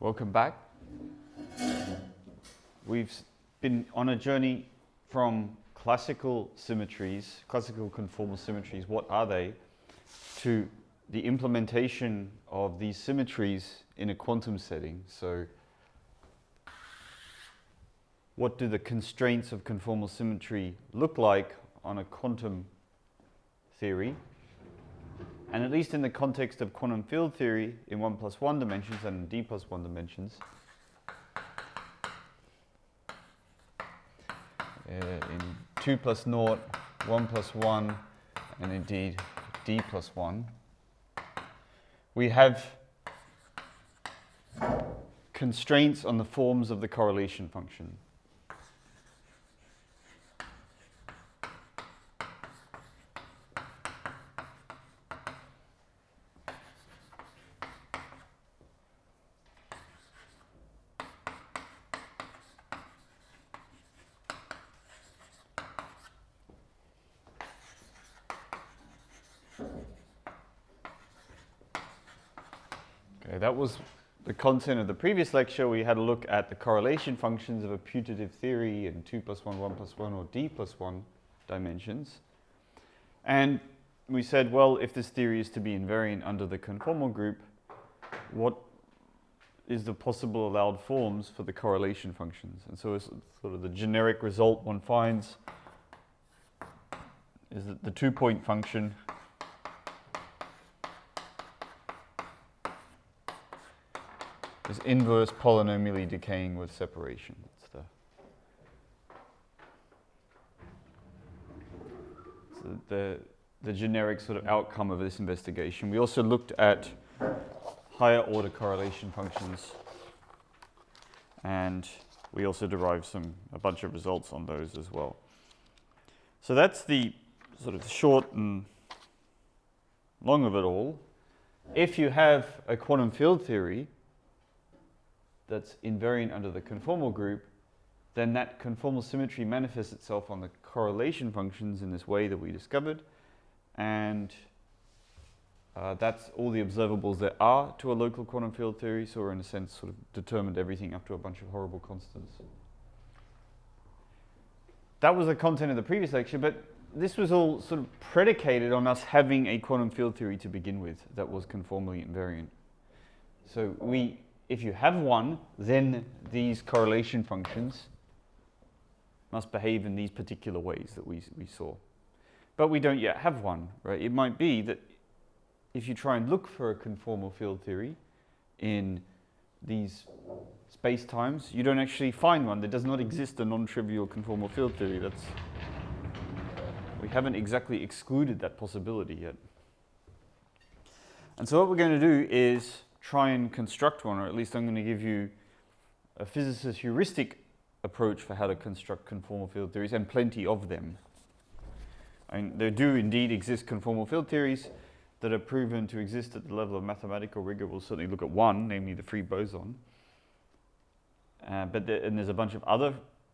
Welcome back. We've been on a journey from classical symmetries, classical conformal symmetries, what are they, to the implementation of these symmetries in a quantum setting. So what do the constraints of conformal symmetry look like on a quantum theory? And at least in the context of quantum field theory in 1+1 dimensions and d+1 dimensions, in 2 plus 0, 1 plus 1, and indeed d+1, we have constraints on the forms of the correlation function. Okay, that was the content of the previous lecture. We had a look at the correlation functions of a putative theory in 2 plus 1, 1 plus 1, or d+1 dimensions. And we said, well, if this theory is to be invariant under the conformal group, what is the possible allowed forms for the correlation functions? And so it's sort of the generic result one finds is that the 2-point function is inverse polynomially decaying with separation. That's the generic sort of outcome of this investigation. We also looked at higher order correlation functions, and we also derived a bunch of results on those as well. So that's the sort of short and long of it all. If you have a quantum field theory that's invariant under the conformal group, then that conformal symmetry manifests itself on the correlation functions in this way that we discovered, and that's all the observables there are to a local quantum field theory, so we're in a sense sort of determined everything up to a bunch of horrible constants. That was the content of the previous lecture, but this was all sort of predicated on us having a quantum field theory to begin with that was conformally invariant. So if you have one, then these correlation functions must behave in these particular ways that we saw. But we don't yet have one, right? It might be that if you try and look for a conformal field theory in these space-times, you don't actually find one. There does not exist a non-trivial conformal field theory. We haven't exactly excluded that possibility yet. And so what we're going to do is try and construct one, or at least I'm going to give you a physicist heuristic approach for how to construct conformal field theories, and plenty of them. I mean, there do indeed exist conformal field theories that are proven to exist at the level of mathematical rigor. We'll certainly look at one, namely the free boson. And there's a bunch of other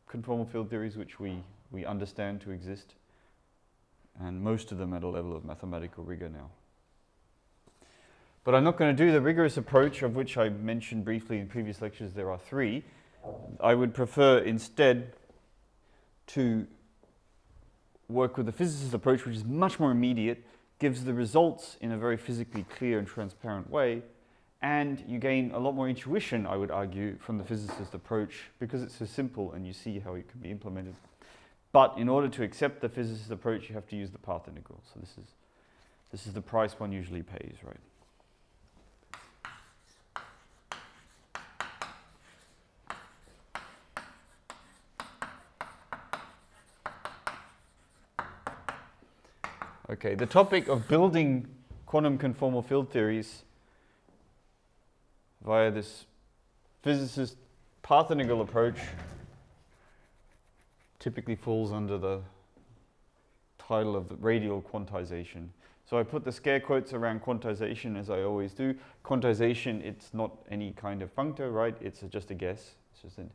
conformal field theories which we understand to exist, and most of them at a level of mathematical rigor now. But I'm not going to do the rigorous approach, of which I mentioned briefly in previous lectures. There are 3. I would prefer instead to work with the physicist approach, which is much more immediate, gives the results in a very physically clear and transparent way, and you gain a lot more intuition, I would argue, from the physicist approach, because it's so simple and you see how it can be implemented. But in order to accept the physicist approach, you have to use the path integral. So this is the price one usually pays, right? Okay, the topic of building quantum conformal field theories via this physicist path integral approach typically falls under the title of the radial quantization. So I put the scare quotes around quantization, as I always do. Quantization, it's not any kind of functor, right? It's just a guess. It's just a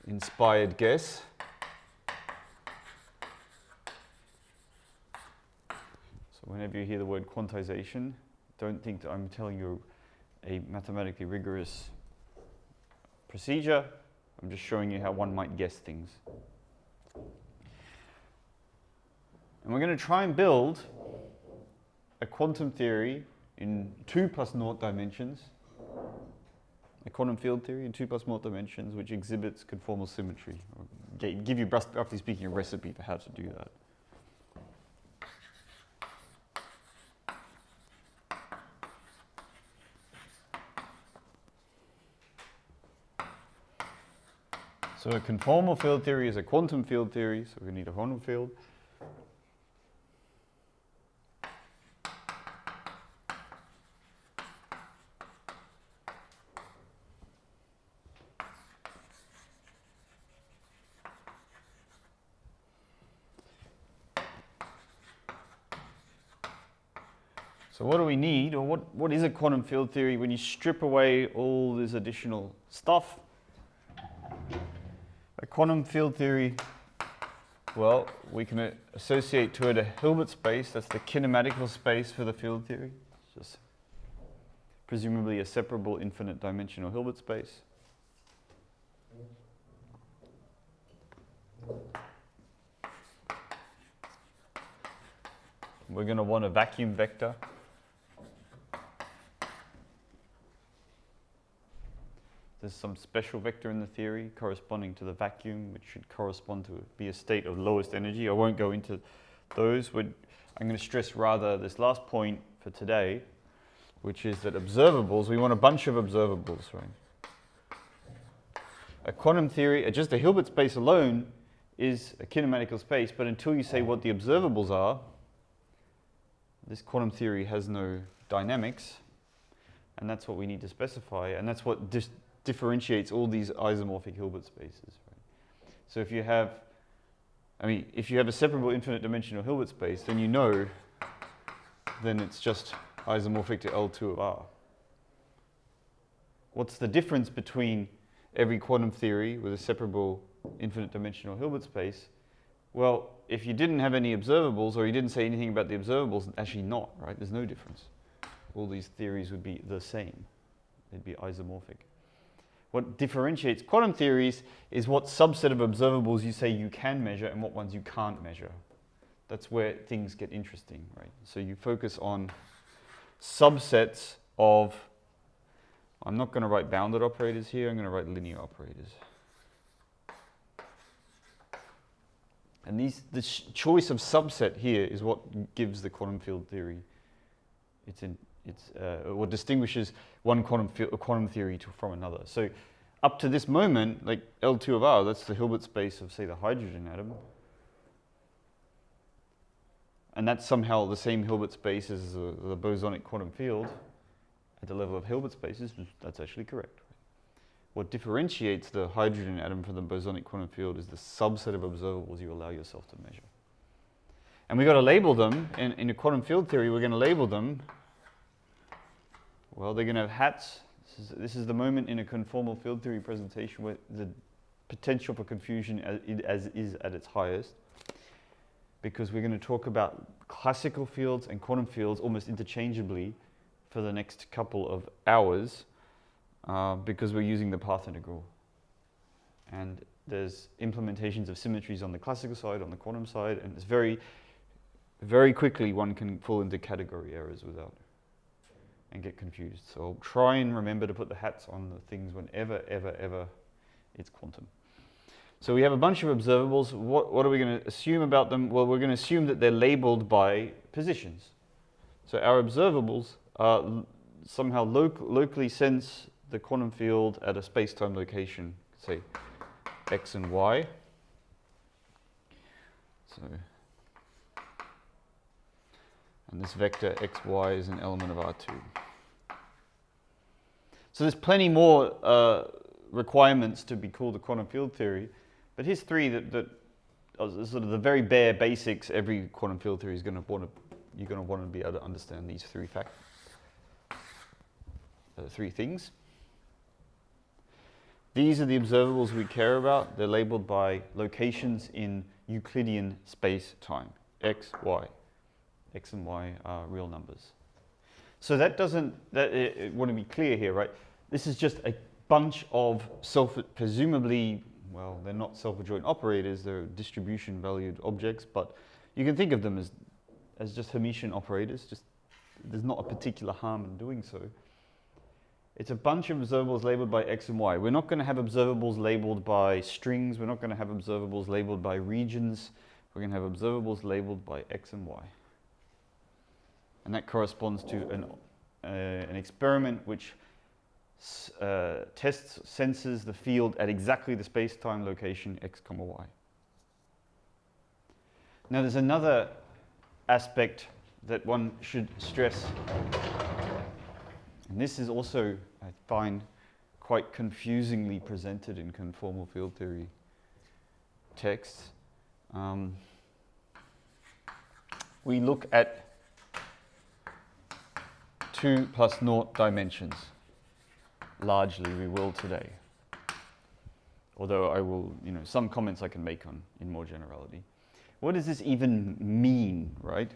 inspired guess. So whenever you hear the word quantization, don't think that I'm telling you a mathematically rigorous procedure. I'm just showing you how one might guess things. And we're going to try and build a quantum theory in 2 + 0 dimensions, a quantum field theory in 2 + 0 dimensions, which exhibits conformal symmetry. I'll give you, roughly speaking, a recipe for how to do that. So a conformal field theory is a quantum field theory, so we need a quantum field. So what do we need, or what is a quantum field theory when you strip away all this additional stuff? A quantum field theory, well, we can associate to it a Hilbert space. That's the kinematical space for the field theory. It's just presumably a separable infinite dimensional Hilbert space. We're going to want a vacuum vector. There's some special vector in the theory corresponding to the vacuum, which should correspond to be a state of lowest energy. I won't go into those. I'm going to stress rather this last point for today, which is that observables, we want a bunch of observables, right? A quantum theory, just a Hilbert space alone is a kinematical space, but until you say what the observables are, this quantum theory has no dynamics, and that's what we need to specify, and that's what differentiates all these isomorphic Hilbert spaces. Right? So if you have, if you have a separable infinite dimensional Hilbert space, then you know, then it's just isomorphic to L2 of R. What's the difference between every quantum theory with a separable infinite dimensional Hilbert space? Well, if you didn't have any observables, or you didn't say anything about the observables, actually not, right? There's no difference. All these theories would be the same. They'd be isomorphic. What differentiates quantum theories is what subset of observables you say you can measure and what ones you can't measure. That's where things get interesting, right? So you focus on subsets of, I'm not going to write bounded operators here, I'm going to write linear operators. And the choice of subset here is what gives the quantum field theory what distinguishes one quantum theory from another. So up to this moment, like L2 of R, that's the Hilbert space of, say, the hydrogen atom. And that's somehow the same Hilbert space as the bosonic quantum field at the level of Hilbert spaces. That's actually correct. What differentiates the hydrogen atom from the bosonic quantum field is the subset of observables you allow yourself to measure. And we've got to label them. In a quantum field theory, we're going to label them. Well, they're going to have hats. This is the moment in a conformal field theory presentation where the potential for confusion is at its highest, because we're going to talk about classical fields and quantum fields almost interchangeably for the next couple of hours, because we're using the path integral. And there's implementations of symmetries on the classical side, on the quantum side, and it's very, very quickly one can fall into category errors and get confused. So I'll try and remember to put the hats on the things whenever, ever it's quantum. So we have a bunch of observables. What are we going to assume about them? Well, we're going to assume that they're labeled by positions. So our observables somehow locally sense the quantum field at a space-time location, say x and y. And this vector xy is an element of R2. So there's plenty more requirements to be called a quantum field theory, but here's three that are sort of the very bare basics. Every quantum field theory is going to want to be able to understand these three things. These are the observables we care about. They're labeled by locations in Euclidean space-time, x, y. X and y are real numbers. So that doesn't, want to be clear here, right? This is just a bunch of presumably, well, they're not self-adjoint operators, they're distribution valued objects, but you can think of them as just Hermitian operators, just there's not a particular harm in doing so. It's a bunch of observables labeled by X and Y. We're not going to have observables labeled by strings, we're not going to have observables labeled by regions, we're going to have observables labeled by X and Y. And that corresponds to an experiment which senses the field at exactly the space-time location x, y. Now there's another aspect that one should stress, and this is also, I find, quite confusingly presented in conformal field theory texts. We look at 2 plus 0 dimensions. Largely we will today. Although I will, some comments I can make on in more generality. What does this even mean, right?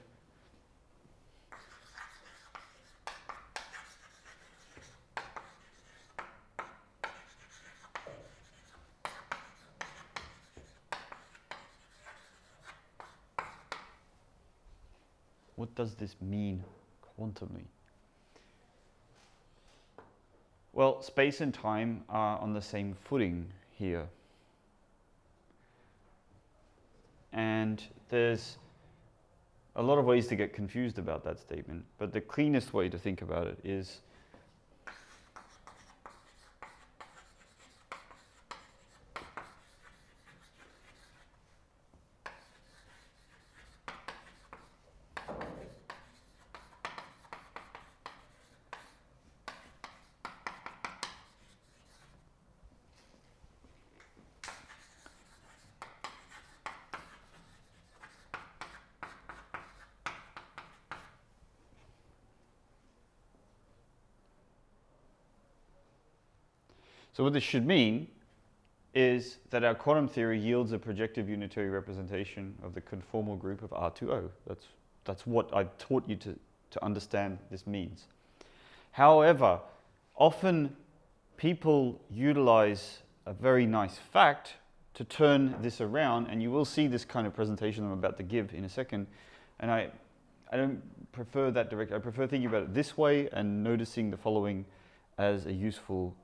What does this mean quantumly? Well, space and time are on the same footing here. And there's a lot of ways to get confused about that statement, but the cleanest way to think about it is so what this should mean is that our quantum theory yields a projective unitary representation of the conformal group of R2O. That's what I've taught you to understand this means. However, often people utilize a very nice fact to turn this around, and you will see this kind of presentation I'm about to give in a second. And I don't prefer that direct. I prefer thinking about it this way and noticing the following as a useful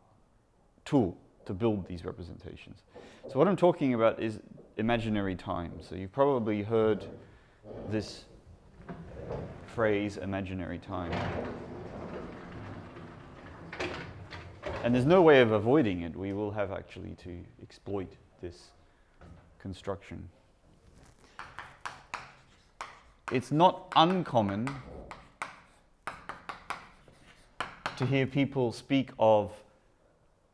tool to build these representations. So what I'm talking about is imaginary time. So you've probably heard this phrase, imaginary time. And there's no way of avoiding it. We will have actually to exploit this construction. It's not uncommon to hear people speak of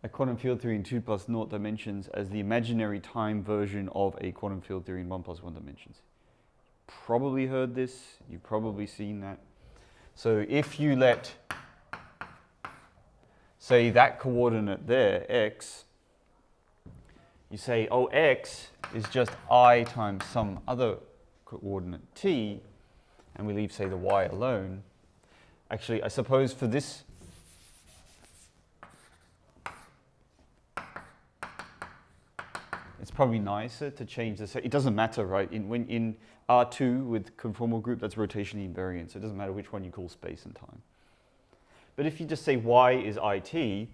a quantum field theory in 2 plus 0 dimensions as the imaginary time version of a quantum field theory in 1 plus 1 dimensions. Probably heard this, you've probably seen that. So if you let, say, that coordinate there, x, you say, oh, x is just I times some other coordinate t, and we leave, say, the y alone. Actually, I suppose for this, it's probably nicer to change this. It doesn't matter, right? In R2 with conformal group, that's rotationally invariant, so it doesn't matter which one you call space and time. But if you just say y is it,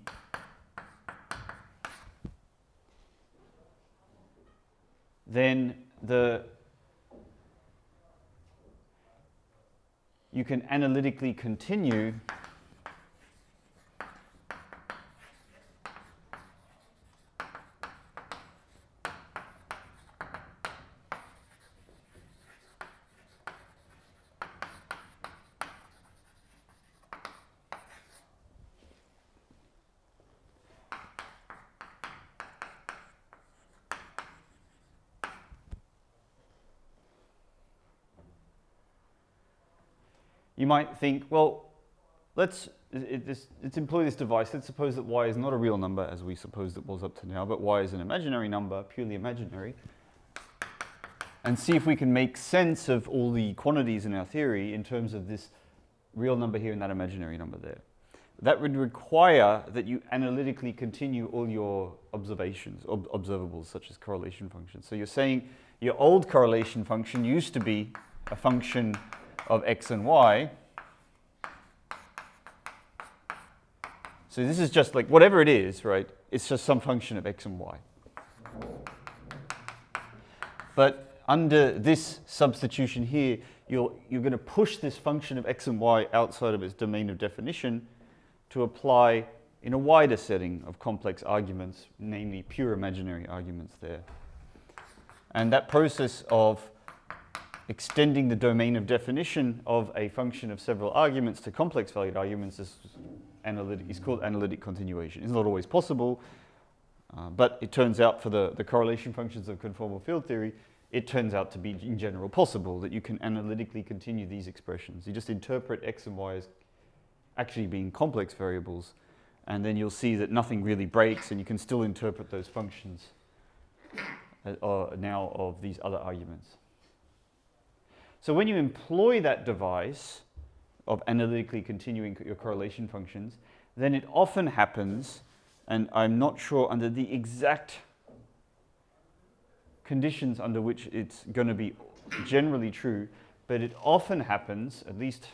then you can analytically continue you might think, well, let's employ this device. Let's suppose that y is not a real number, as we supposed it was up to now, but y is an imaginary number, purely imaginary, and see if we can make sense of all the quantities in our theory in terms of this real number here and that imaginary number there. That would require that you analytically continue all your observations, observables, such as correlation functions. So you're saying your old correlation function used to be a function of x and y. So this is just like whatever it is, right? It's just some function of x and y. But under this substitution here, you're going to push this function of x and y outside of its domain of definition to apply in a wider setting of complex arguments, namely pure imaginary arguments there. And that process of extending the domain of definition of a function of several arguments to complex valued arguments is called analytic continuation. It's not always possible, but it turns out for the correlation functions of conformal field theory, it turns out to be in general possible that you can analytically continue these expressions. You just interpret x and y as actually being complex variables, and then you'll see that nothing really breaks, and you can still interpret those functions now of these other arguments. So when you employ that device of analytically continuing your correlation functions, then it often happens, and I'm not sure under the exact conditions under which it's going to be generally true, but it often happens, at least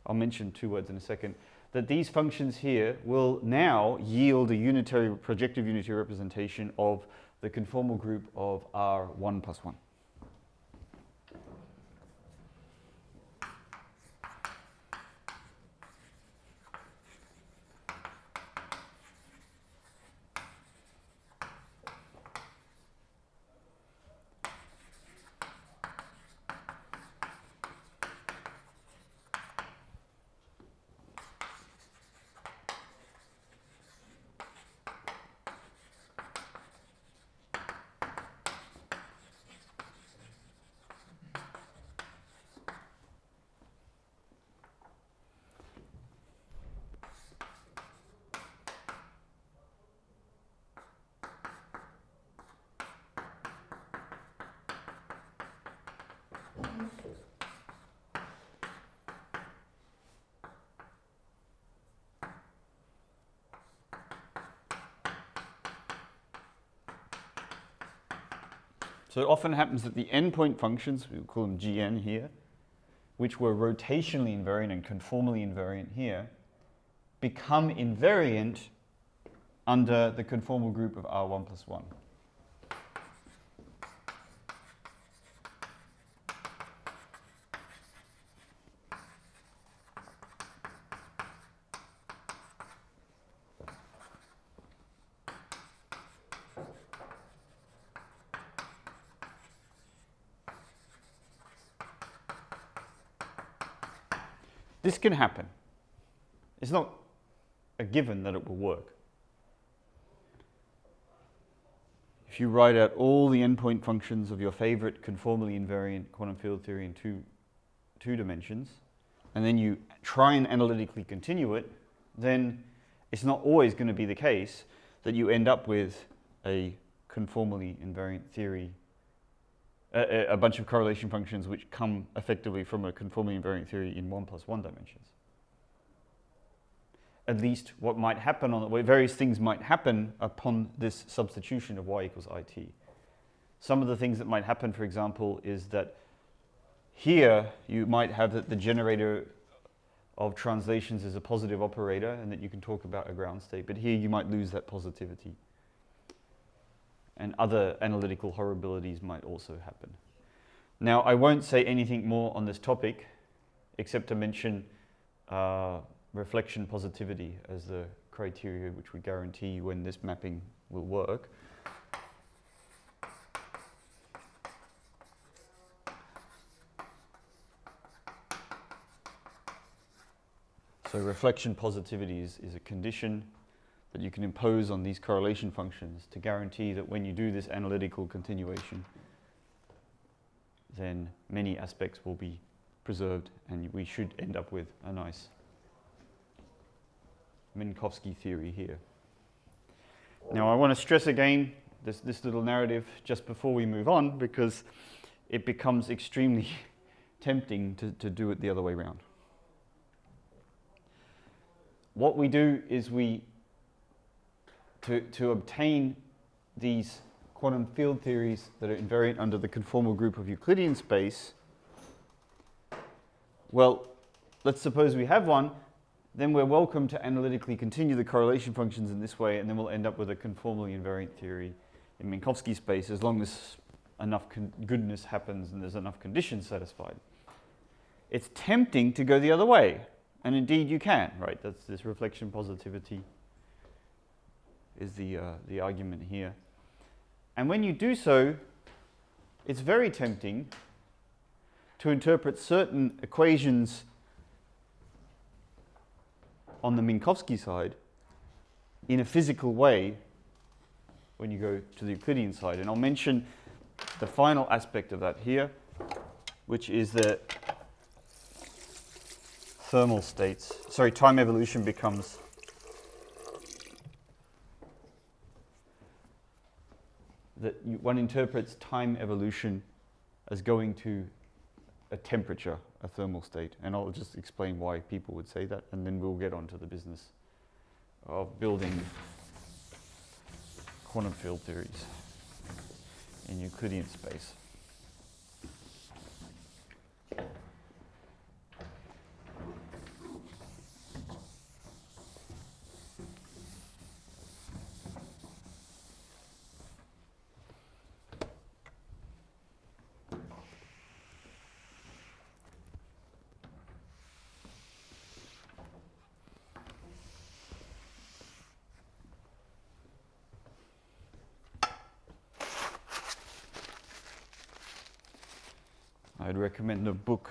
I'll mention two words in a second, that these functions here will now yield a projective unitary representation of the conformal group of R1 plus 1. So it often happens that the endpoint functions, we call them Gn here, which were rotationally invariant and conformally invariant here, become invariant under the conformal group of R1 plus 1. This can happen. It's not a given that it will work. If you write out all the endpoint functions of your favorite conformally invariant quantum field theory in two dimensions, and then you try and analytically continue it, then it's not always going to be the case that you end up with a conformally invariant theory, a bunch of correlation functions which come effectively from a conformally invariant theory in 1 plus 1 dimensions. At least what might happen various things might happen upon this substitution of y equals it. Some of the things that might happen, for example, is that here you might have that the generator of translations is a positive operator and that you can talk about a ground state, but here you might lose that positivity. And other analytical horribilities might also happen. Now, I won't say anything more on this topic, except to mention reflection positivity as the criteria which would guarantee when this mapping will work. So reflection positivity is a condition that you can impose on these correlation functions to guarantee that when you do this analytical continuation, then many aspects will be preserved and we should end up with a nice Minkowski theory here. Now I want to stress again this little narrative just before we move on, because it becomes extremely tempting to do it the other way around. what we do is to obtain these quantum field theories that are invariant under the conformal group of Euclidean space, well, let's suppose we have one, then we're welcome to analytically continue the correlation functions in this way, and then we'll end up with a conformally invariant theory in Minkowski space as long as enough goodness happens and there's enough conditions satisfied. It's tempting to go the other way, and indeed you can, right? That's this reflection positivity is the argument here. And when you do so, it's very tempting to interpret certain equations on the Minkowski side in a physical way when you go to the Euclidean side. And I'll mention the final aspect of that here, which is that thermal states, sorry, time evolution becomes that one interprets time evolution as going to a temperature, a thermal state. And I'll just explain why people would say that, and then we'll get on to the business of building quantum field theories in Euclidean space. I'd recommend a book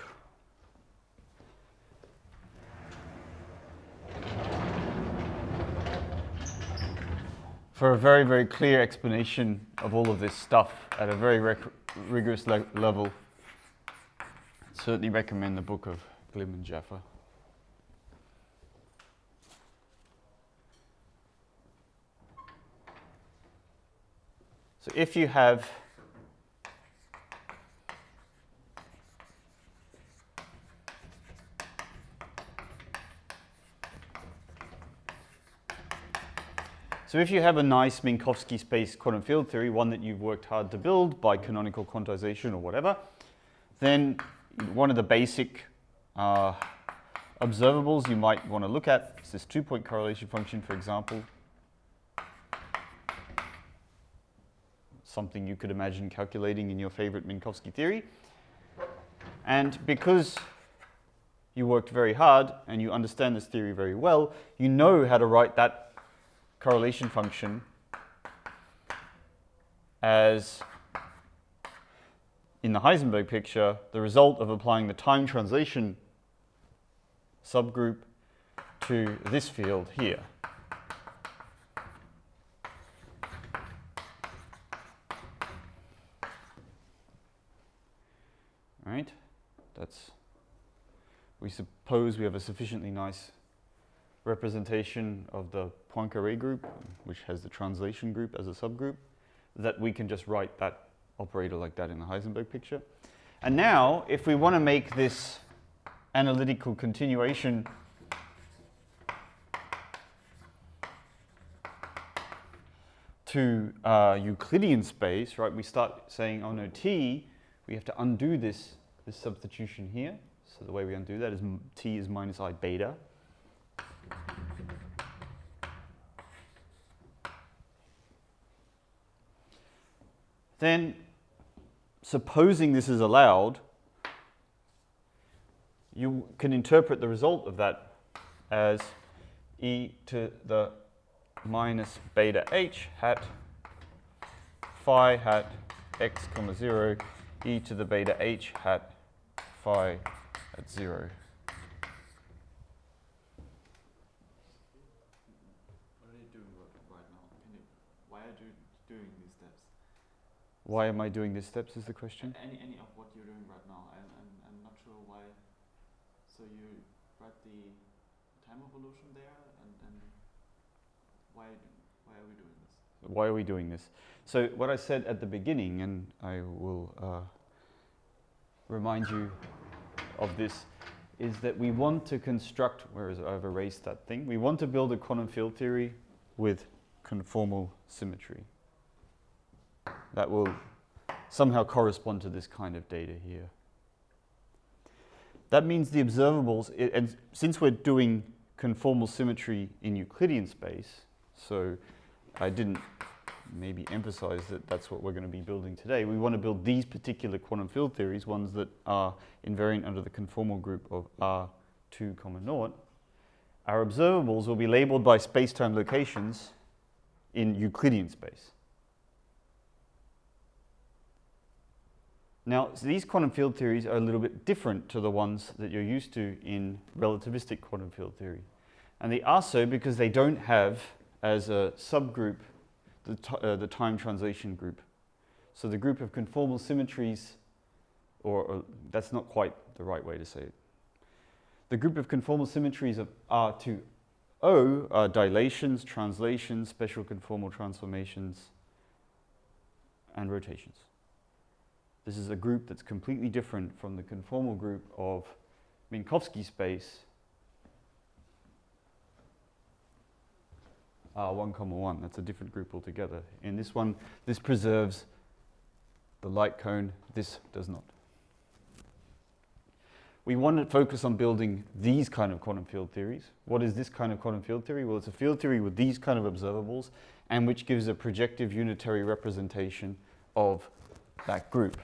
for a very, very clear explanation of all of this stuff at a very rigorous level. I'd certainly recommend the book of Glim and Jaffa. So if you have a nice Minkowski space quantum field theory, one that you've worked hard to build by canonical quantization or whatever, then one of the basic observables you might want to look at is this two-point correlation function, for example. Something you could imagine calculating in your favorite Minkowski theory. And because you worked very hard and you understand this theory very well, you know how to write that correlation function as, in the Heisenberg picture, the result of applying the time translation subgroup to this field here. Right? We suppose we have a sufficiently nice representation of the Poincaré group, which has the translation group as a subgroup, that we can just write that operator like that in the Heisenberg picture. And now, if we want to make this analytical continuation to Euclidean space, right, we start saying, oh no, T, we have to undo this substitution here. So the way we undo that is T is minus I beta. Then, supposing this is allowed, you can interpret the result of that as e to the minus beta h hat phi hat x comma 0 e to the beta h hat phi at 0. Why am I doing these steps is the question? Any of what you're doing right now. I'm not sure why. So you write the time evolution there, and why are we doing this? Why are we doing this? So what I said at the beginning, and I will remind you of this, is that we want to construct, where is it? I've erased that thing. We want to build a quantum field theory with conformal symmetry. That will somehow correspond to this kind of data here. That means the observables, and since we're doing conformal symmetry in Euclidean space, so I didn't maybe emphasize that that's what we're going to be building today. We want to build these particular quantum field theories, ones that are invariant under the conformal group of R2, 0. Our observables will be labeled by space-time locations in Euclidean space. Now, so these quantum field theories are a little bit different to the ones that you're used to in relativistic quantum field theory. And they are so because they don't have as a subgroup the time translation group. So the group of conformal symmetries, or that's not quite the right way to say it. The group of conformal symmetries of R2O are dilations, translations, special conformal transformations, and rotations. This is a group that's completely different from the conformal group of Minkowski space R1, 1. That's a different group altogether. In this one, this preserves the light cone. This does not. We want to focus on building these kind of quantum field theories. What is this kind of quantum field theory? Well, it's a field theory with these kind of observables and which gives a projective unitary representation of that group.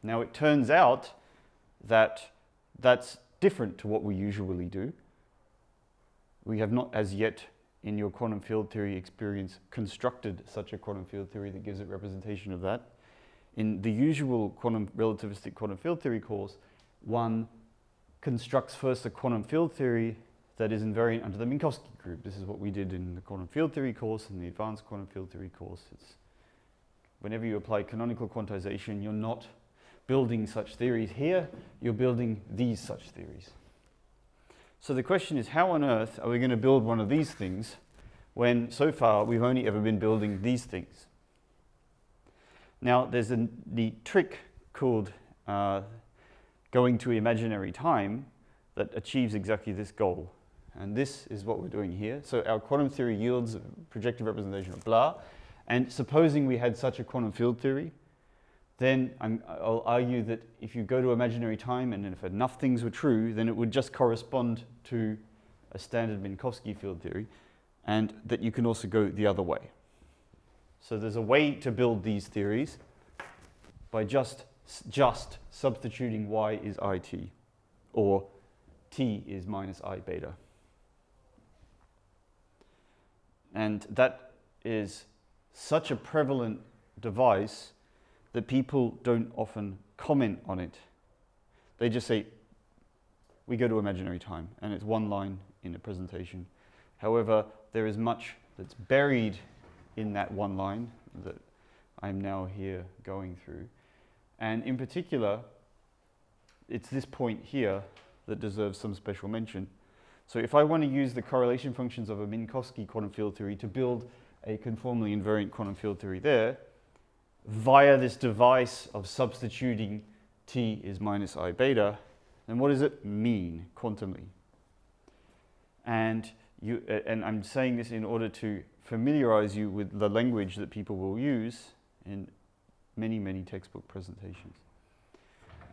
Now, it turns out that that's different to what we usually do. We have not as yet, in your quantum field theory experience, constructed such a quantum field theory that gives it representation of that. In the usual relativistic quantum field theory course, one constructs first a quantum field theory that is invariant under the Minkowski group. This is what we did in the quantum field theory course and the advanced quantum field theory course. Whenever you apply canonical quantization, you're not building such theories here, you're building these such theories. So the question is, how on earth are we going to build one of these things when so far we've only ever been building these things? Now, there's a neat trick called going to imaginary time that achieves exactly this goal. And this is what we're doing here. So our quantum theory yields a projective representation of blah. And supposing we had such a quantum field theory, then I'll argue that if you go to imaginary time and if enough things were true, then it would just correspond to a standard Minkowski field theory, and that you can also go the other way. So there's a way to build these theories by just substituting y is it, or t is minus I beta. And that is such a prevalent device that people don't often comment on it. They just say, we go to imaginary time, and it's one line in a presentation. However, there is much that's buried in that one line that I'm now here going through. And in particular, it's this point here that deserves some special mention. So if I want to use the correlation functions of a Minkowski quantum field theory to build a conformally invariant quantum field theory there, via this device of substituting t is minus I beta, then what does it mean quantumly? And I'm saying this in order to familiarize you with the language that people will use in many, many textbook presentations.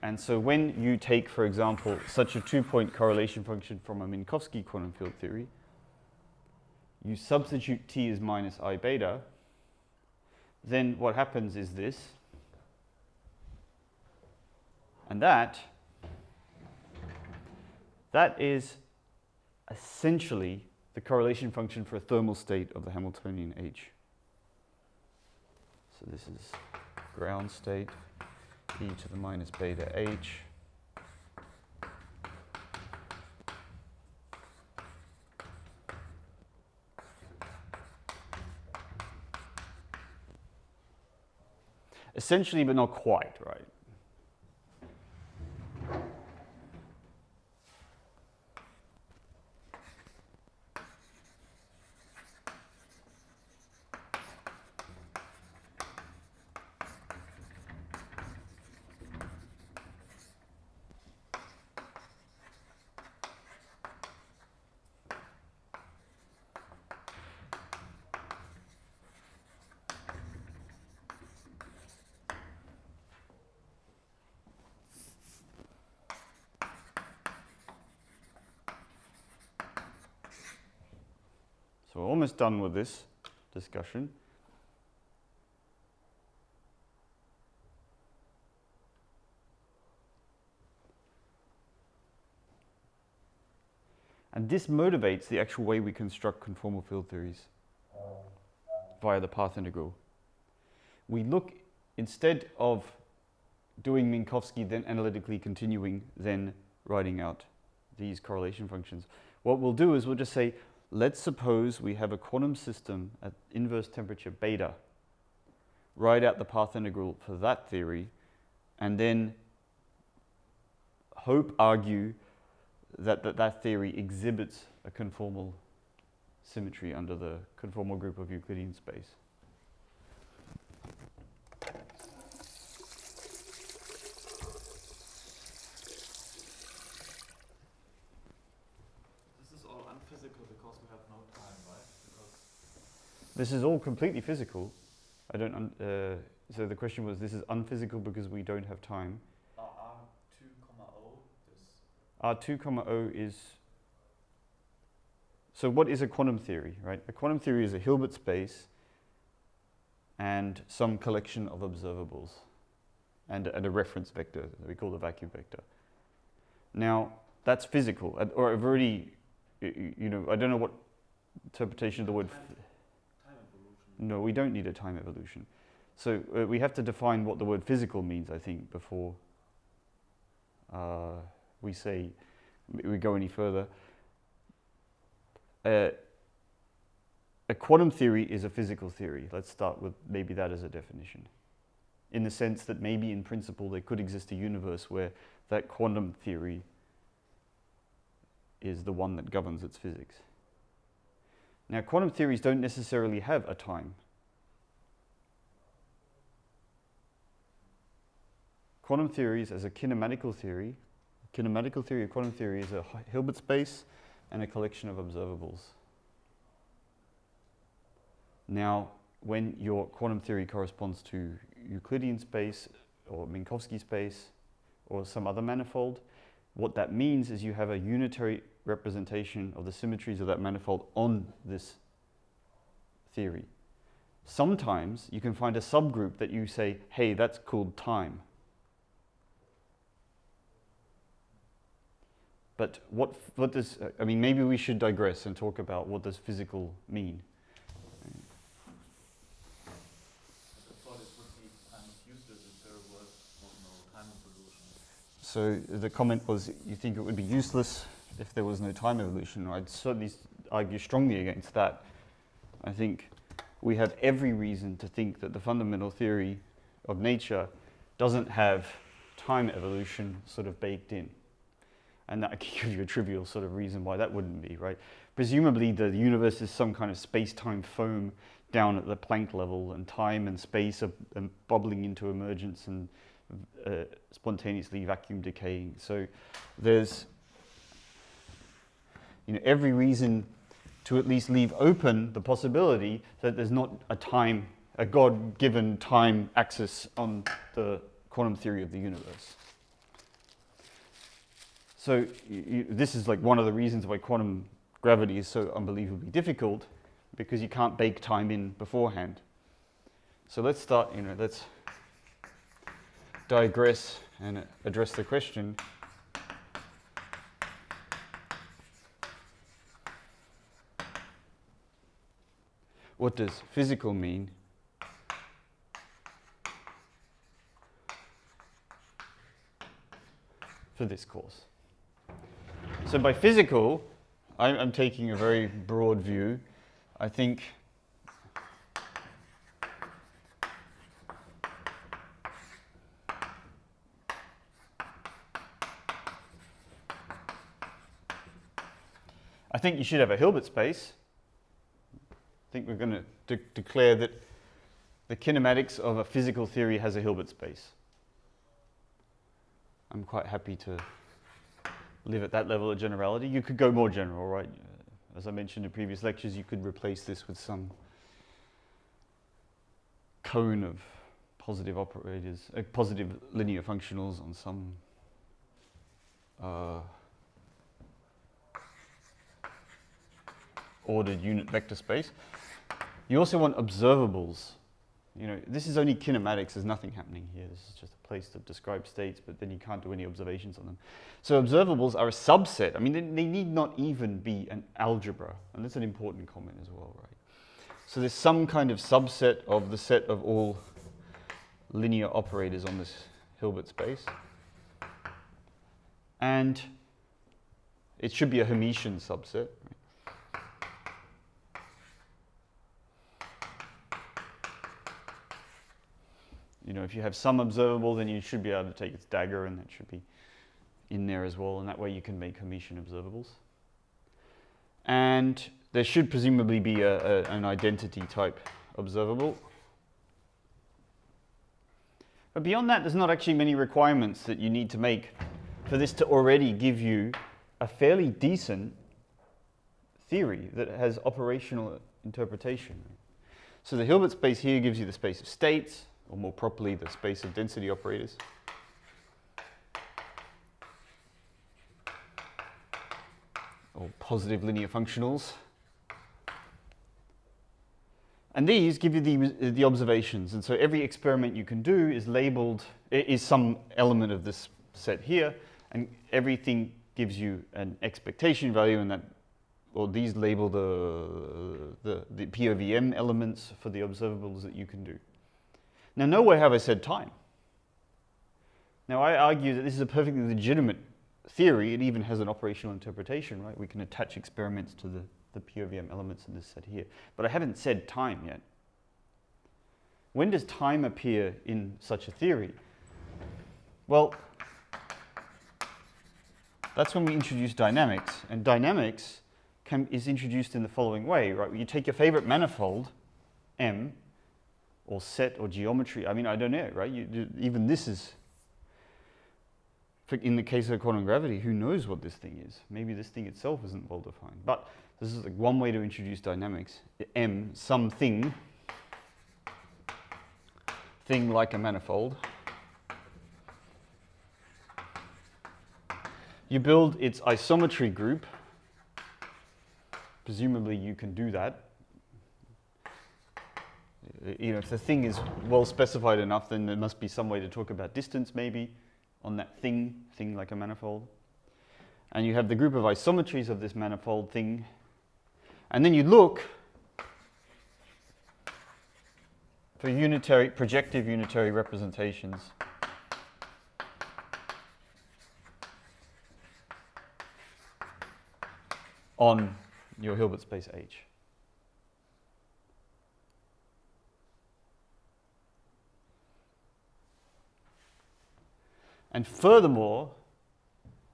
And so when you take, for example, such a two-point correlation function from a Minkowski quantum field theory, you substitute t is minus I beta, then what happens is this, and that is essentially the correlation function for a thermal state of the Hamiltonian H. So this is ground state, e to the minus beta h. Essentially, but not quite, right? So we're almost done with this discussion. And this motivates the actual way we construct conformal field theories via the path integral. We look, instead of doing Minkowski, then analytically continuing, then writing out these correlation functions, what we'll do is we'll just say, let's suppose we have a quantum system at inverse temperature beta, write out the path integral for that theory, and then argue that theory exhibits a conformal symmetry under the conformal group of Euclidean space. This is all unphysical because we have no time, right? Because this is all completely physical. I don't. So the question was, this is unphysical because we don't have time. R2, is, so what is a quantum theory, right? A quantum theory is a Hilbert space and some collection of observables and a reference vector that we call the vacuum vector. Now, that's physical, or I've already, I don't know what interpretation of the word. time evolution. No, we don't need a time evolution. So we have to define what the word physical means, I think, before we go any further. A quantum theory is a physical theory. Let's start with maybe that as a definition. In the sense that maybe in principle there could exist a universe where that quantum theory is the one that governs its physics. Now, quantum theories don't necessarily have a time. Quantum theories as a kinematical theory of quantum theory is a Hilbert space and a collection of observables. Now, when your quantum theory corresponds to Euclidean space or Minkowski space or some other manifold, what that means is you have a unitary representation of the symmetries of that manifold on this theory. Sometimes you can find a subgroup that you say, hey, that's called time. But what does, maybe we should digress and talk about what does physical mean. I thought it would be kind of useless if there was no time evolution. So the comment was, you think it would be useless if there was no time evolution. I'd certainly argue strongly against that. I think we have every reason to think that the fundamental theory of nature doesn't have time evolution sort of baked in. And that could give you a trivial sort of reason why that wouldn't be, right? Presumably the universe is some kind of space-time foam down at the Planck level, and time and space are bubbling into emergence and spontaneously vacuum decaying. So there's every reason to at least leave open the possibility that there's not a God-given time axis on the quantum theory of the universe. So this is like one of the reasons why quantum gravity is so unbelievably difficult, because you can't bake time in beforehand. So let's start, let's digress and address the question. What does physical mean? For this course. So by physical, I'm taking a very broad view. I think you should have a Hilbert space. I think we're going to declare that the kinematics of a physical theory has a Hilbert space. I'm quite happy to live at that level of generality. You could go more general, right? As I mentioned in previous lectures, you could replace this with some cone of positive operators, positive linear functionals on some ordered unit vector space. You also want observables. You know, this is only kinematics, there's nothing happening here. This is just a place to describe states, but then you can't do any observations on them. So observables are a subset. I mean, they need not even be an algebra, and that's an important comment as well, right? So there's some kind of subset of the set of all linear operators on this Hilbert space. And it should be a Hermitian subset. You know, if you have some observable, then you should be able to take its dagger, and that should be in there as well, and that way you can make Hermitian observables. And there should presumably be an identity type observable. But beyond that, there's not actually many requirements that you need to make for this to already give you a fairly decent theory that has operational interpretation. So the Hilbert space here gives you the space of states, or more properly, the space of density operators. Or positive linear functionals. And these give you the observations. And so every experiment you can do is labeled, is some element of this set here, and everything gives you an expectation value, and that, or these label the POVM elements for the observables that you can do. Now, nowhere have I said time. Now, I argue that this is a perfectly legitimate theory. It even has an operational interpretation, right? We can attach experiments to the POVM elements in this set here. But I haven't said time yet. When does time appear in such a theory? Well, that's when we introduce dynamics. And dynamics is introduced in the following way, right? You take your favorite manifold, M, or set or geometry. I mean, I don't know, right? Even this is, in the case of quantum gravity, who knows what this thing is? Maybe this thing itself isn't well defined. But this is like one way to introduce dynamics. M, something like a manifold. You build its isometry group. Presumably you can do that. You know, if the thing is well specified enough, then there must be some way to talk about distance maybe on that thing like a manifold. And you have the group of isometries of this manifold thing. And then you look for projective unitary representations on your Hilbert space H. And furthermore,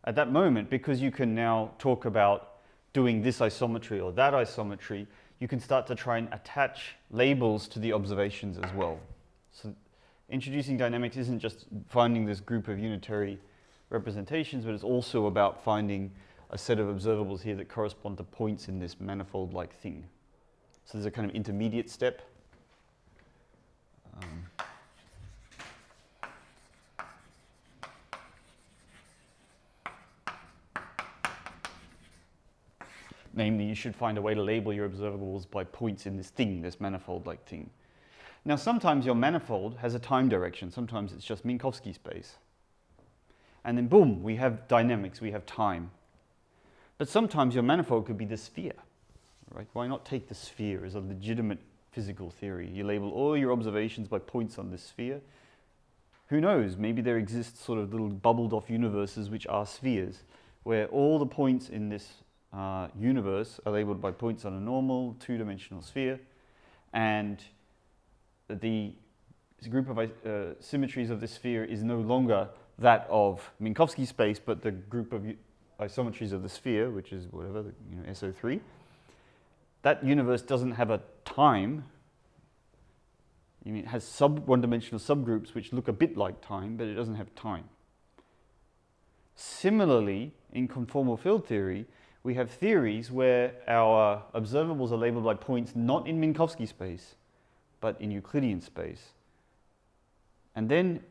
at that moment, because you can now talk about doing this isometry or that isometry, you can start to try and attach labels to the observations as well. So introducing dynamics isn't just finding this group of unitary representations, but it's also about finding a set of observables here that correspond to points in this manifold-like thing. So there's a kind of intermediate step. Namely, you should find a way to label your observables by points in this thing, this manifold-like thing. Now, sometimes your manifold has a time direction. Sometimes it's just Minkowski space. And then, boom, we have dynamics, we have time. But sometimes your manifold could be the sphere, right? Why not take the sphere as a legitimate physical theory? You label all your observations by points on this sphere. Who knows? Maybe there exists sort of little bubbled-off universes which are spheres, where all the points in this universe are labeled by points on a normal two-dimensional sphere, and the group of symmetries of this sphere is no longer that of Minkowski space, but the group of isometries of the sphere, which is whatever, SO3. That universe doesn't have a time. It has one-dimensional subgroups which look a bit like time, but it doesn't have time. Similarly, in conformal field theory, we have theories where our observables are labeled by points not in Minkowski space, but in Euclidean space. And then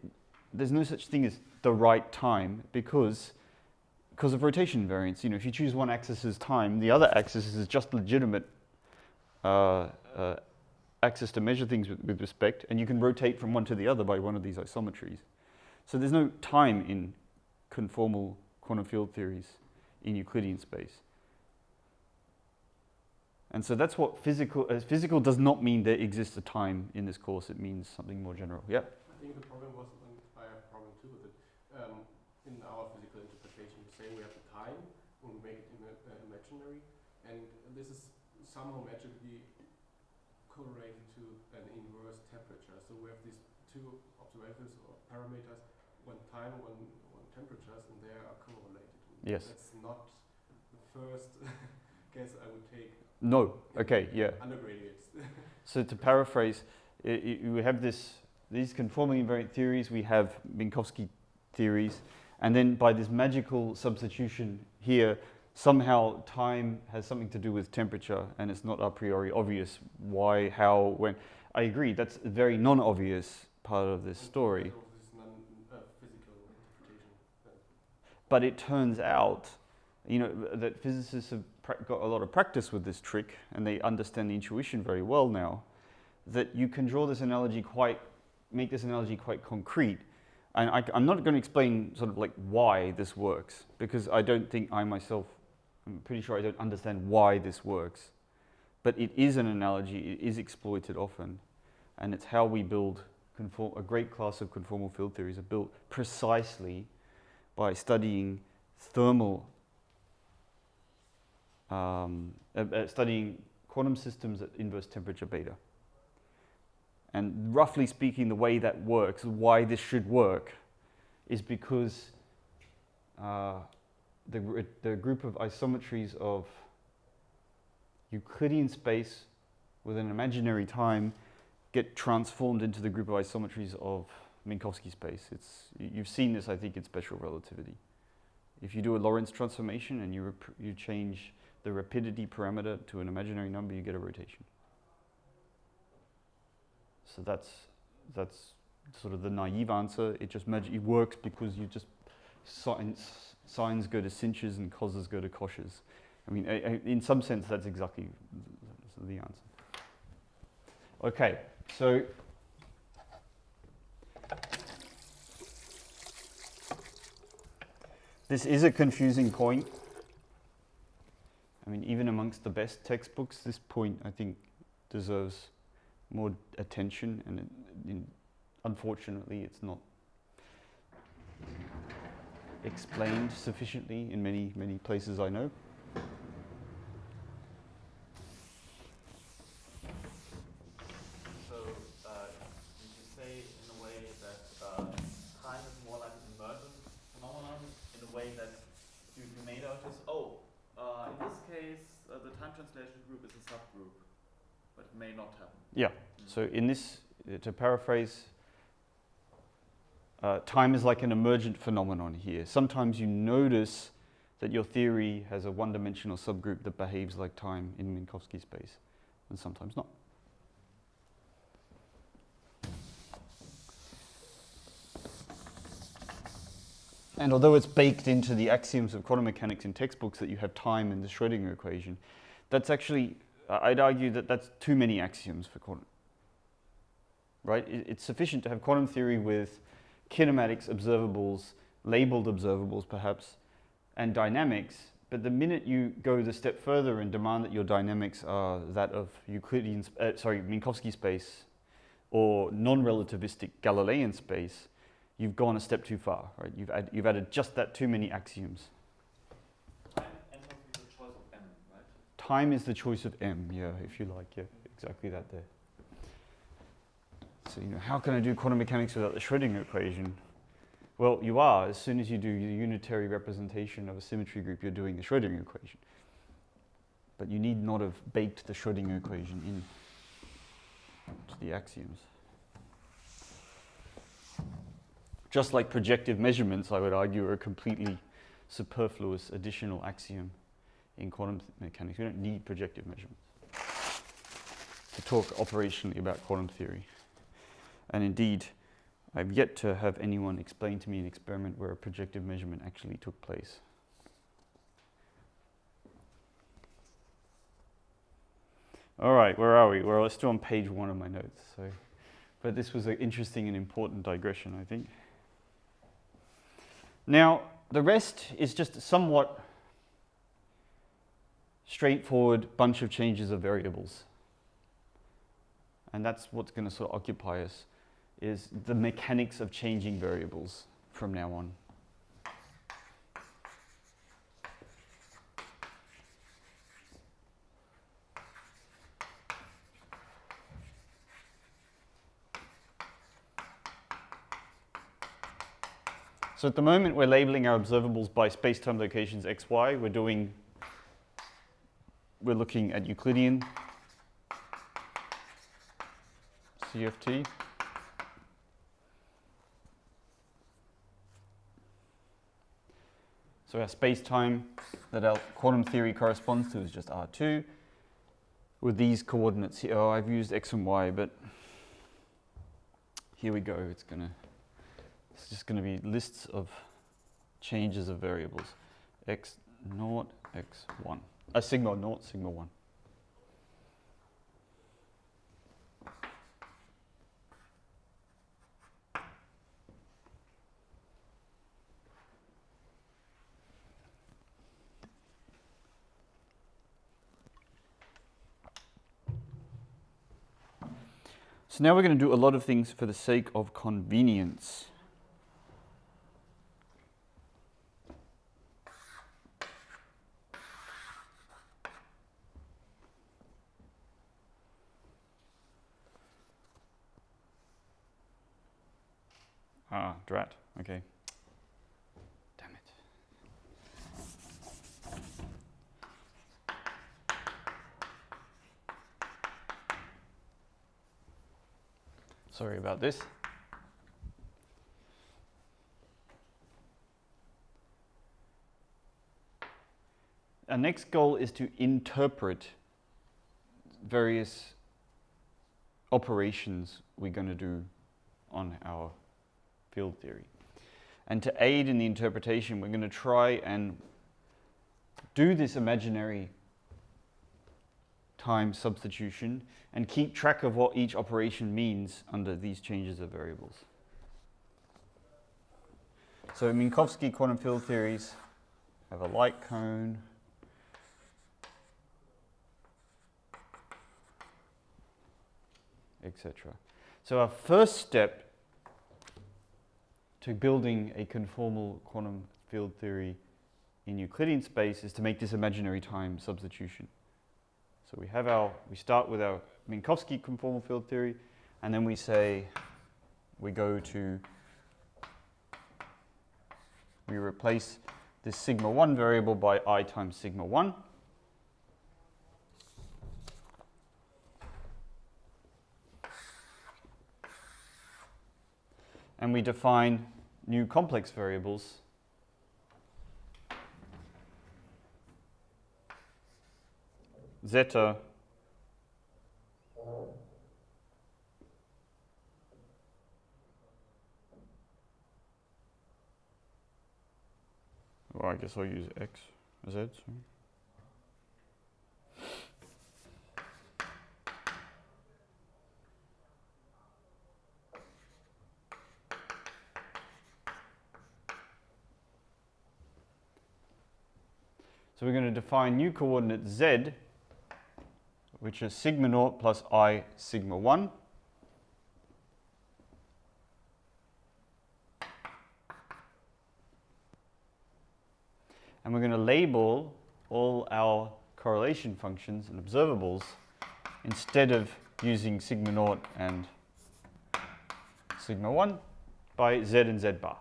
there's no such thing as the right time, because because of rotation invariance. You know, if you choose one axis as time, the other axis is just legitimate axis to measure things with respect, and you can rotate from one to the other by one of these isometries. So there's no time in conformal quantum field theories in Euclidean space. And so that's what physical does not mean there exists a time in this course. It means something more general. Yeah? I think the problem was, and I have a problem too with it, in our physical interpretation, we say we have the time, and we make it imaginary, and this is somehow magically correlated to an inverse temperature. So we have these two observations or parameters, one time, one temperatures, and they are correlated. Yes. That's not the first guess I would take. No. Okay. Yeah. Undergraduates. So to paraphrase, we have these conformally invariant theories. We have Minkowski theories, and then by this magical substitution here, somehow time has something to do with temperature, and it's not a priori obvious why, how, when. I agree. That's a very non-obvious part of this story. But it turns out, you know, that physicists have got a lot of practice with this trick, and they understand the intuition very well now, that you can draw this analogy make this analogy quite concrete. And I'm not going to explain sort of like why this works, because I don't think I'm pretty sure I don't understand why this works. But it is an analogy, it is exploited often, and it's how we build a great class of conformal field theories are built precisely by studying thermal studying quantum systems at inverse temperature beta. And roughly speaking, the way that works, why this should work, is because the group of isometries of Euclidean space with an imaginary time get transformed into the group of isometries of Minkowski space. You've seen this, I think, in special relativity. If you do a Lorentz transformation and you change the rapidity parameter to an imaginary number, you get a rotation. So that's sort of the naive answer. It just it works because you just sines go to sinches and causes go to coches. I mean, in some sense, that's exactly the answer. Okay, so this is a confusing point. I mean, even amongst the best textbooks, this point, I think, deserves more attention, and unfortunately, it's not explained sufficiently in many places I know. So, you say in a way that time is more like an emergent phenomenon, in a way that you made out this, in this case, the time translation group is a subgroup, but it may not happen. Yeah, so in this, to paraphrase, time is like an emergent phenomenon here. Sometimes you notice that your theory has a one-dimensional subgroup that behaves like time in Minkowski space, and sometimes not. And although it's baked into the axioms of quantum mechanics in textbooks that you have time in the Schrödinger equation, that's actually, I'd argue that that's too many axioms for quantum. Right? It's sufficient to have quantum theory with kinematics, observables, labeled observables perhaps, and dynamics, but the minute you go the step further and demand that your dynamics are that of Minkowski space or non-relativistic Galilean space, you've gone a step too far, right? You've added just that too many axioms. Time ends up with the choice of M, right? Time is the choice of M, yeah, if you like, yeah, exactly that there. So, how can I do quantum mechanics without the Schrödinger equation? Well, you are. As soon as you do the unitary representation of a symmetry group, you're doing the Schrödinger equation. But you need not have baked the Schrödinger equation in to the axioms. Just like projective measurements, I would argue, are a completely superfluous additional axiom in quantum mechanics. We don't need projective measurements to talk operationally about quantum theory. And indeed, I've yet to have anyone explain to me an experiment where a projective measurement actually took place. All right, where are we? Well, let's do on page 1 of my notes. So, but this was an interesting and important digression, I think. Now, the rest is just a somewhat straightforward bunch of changes of variables. And that's what's going to sort of occupy us, is the mechanics of changing variables from now on. So at the moment, we're labeling our observables by space-time locations x, y. We're looking at Euclidean CFT. So our space-time that our quantum theory corresponds to is just R2 with these coordinates here. Oh, I've used x and y, but here we go. It's just going to be lists of changes of variables. x0, x1. Sigma 0, sigma 1. So now we're going to do a lot of things for the sake of convenience. Ah, drat. Okay. Damn it. Sorry about this. Our next goal is to interpret various operations we're going to do on our field theory. And to aid in the interpretation, we're going to try and do this imaginary time substitution and keep track of what each operation means under these changes of variables. So Minkowski quantum field theories have a light cone, etc. So our first step to building a conformal quantum field theory in Euclidean space is to make this imaginary time substitution. So we start with our Minkowski conformal field theory, and then we replace this sigma 1 variable by I times sigma 1. And we define new complex variables zeta well, I guess I'll use x, z. Sorry. So we're going to define new coordinate z, which is sigma 0 plus I sigma 1. And we're going to label all our correlation functions and observables instead of using sigma 0 and sigma 1 by z and z bar.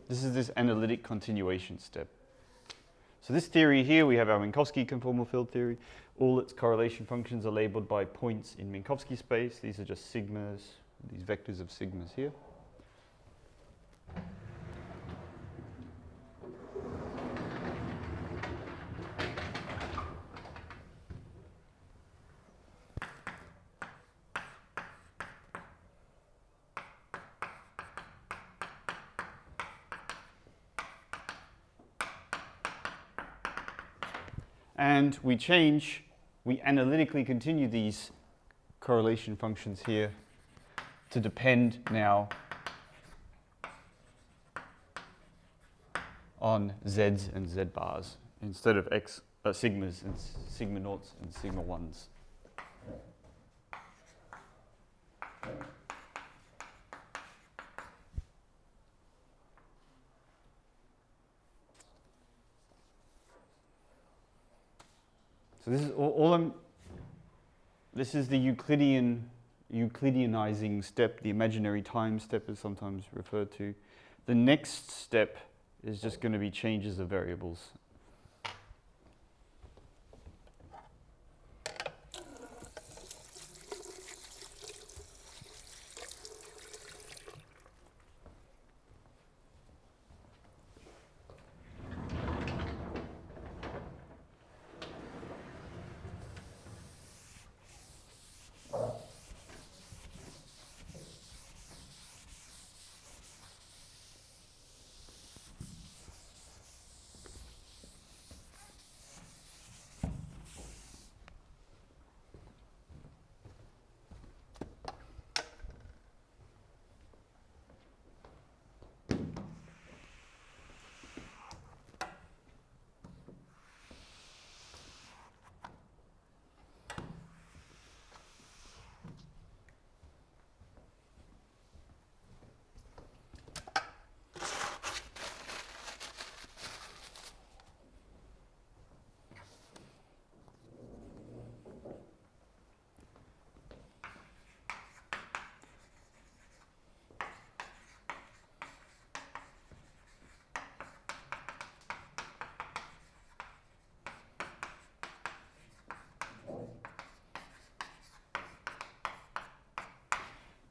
This is this analytic continuation step. So this theory here, we have our Minkowski conformal field theory. All its correlation functions are labeled by points in Minkowski space. These are just sigmas, these vectors of sigmas here. and we analytically continue these correlation functions here to depend now on z's and z bars instead of sigmas and sigma naughts and sigma ones. So this is this is the Euclideanizing step, the imaginary time step is sometimes referred to. The next step is just going to be changes of variables.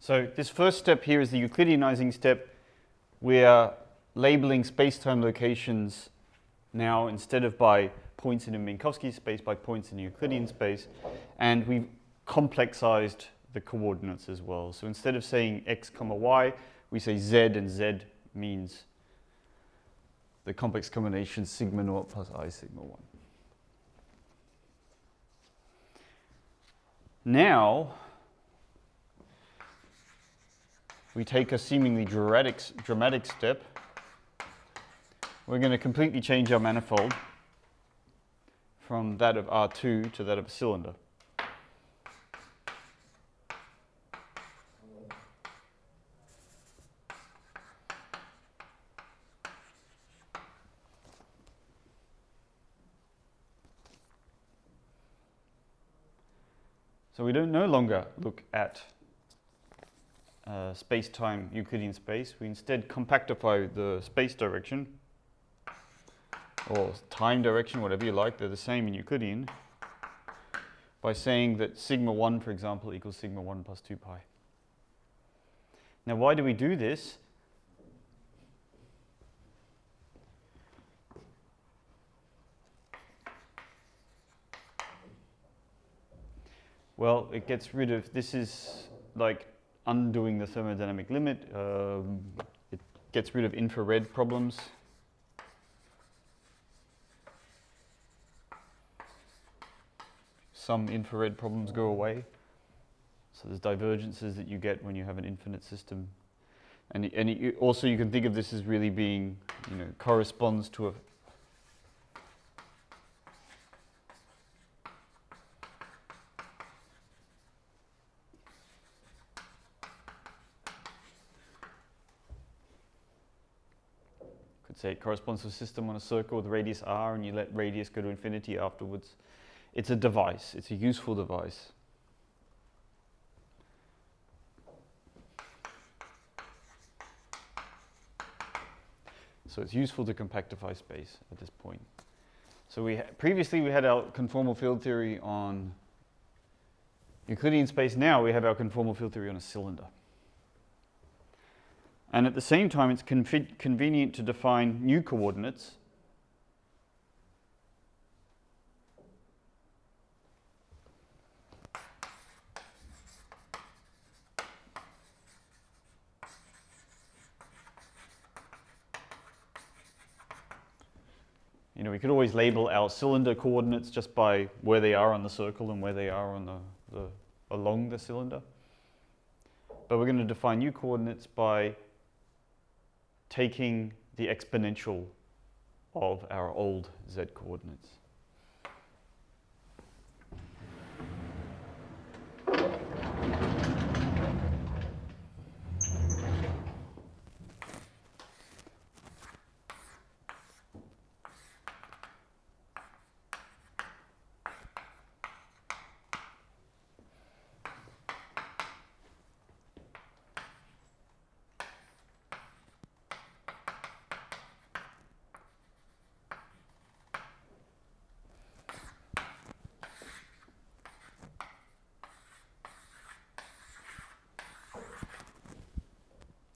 So this first step here is the Euclideanizing step. We are labeling space-time locations now instead of by points in a Minkowski space, by points in a Euclidean space, and we've complexized the coordinates as well. So instead of saying x comma y, we say z, and z means the complex combination sigma naught plus I sigma 1. Now, we take a seemingly dramatic step. We're going to completely change our manifold from that of R2 to that of a cylinder. So we don't no longer look at space-time Euclidean space. We instead compactify the space direction or time direction, whatever you like. They're the same in Euclidean by saying that sigma 1, for example, equals sigma 1 plus 2 pi. Now, why do we do this? Well, it gets rid of, this is like undoing the thermodynamic limit. It gets rid of infrared problems. Some infrared problems go away. So there's divergences that you get when you have an infinite system. And also you can think of this as really being, corresponds to a say it corresponds to a system on a circle with radius r, and you let radius go to infinity afterwards. It's a device. It's a useful device. So it's useful to compactify space at this point. So previously we had our conformal field theory on Euclidean space. Now we have our conformal field theory on a cylinder. And at the same time, it's convenient to define new coordinates. you know, we could always label our cylinder coordinates just by where they are on the circle and where they are on along the cylinder. But we're going to define new coordinates by taking the exponential of our old z coordinates.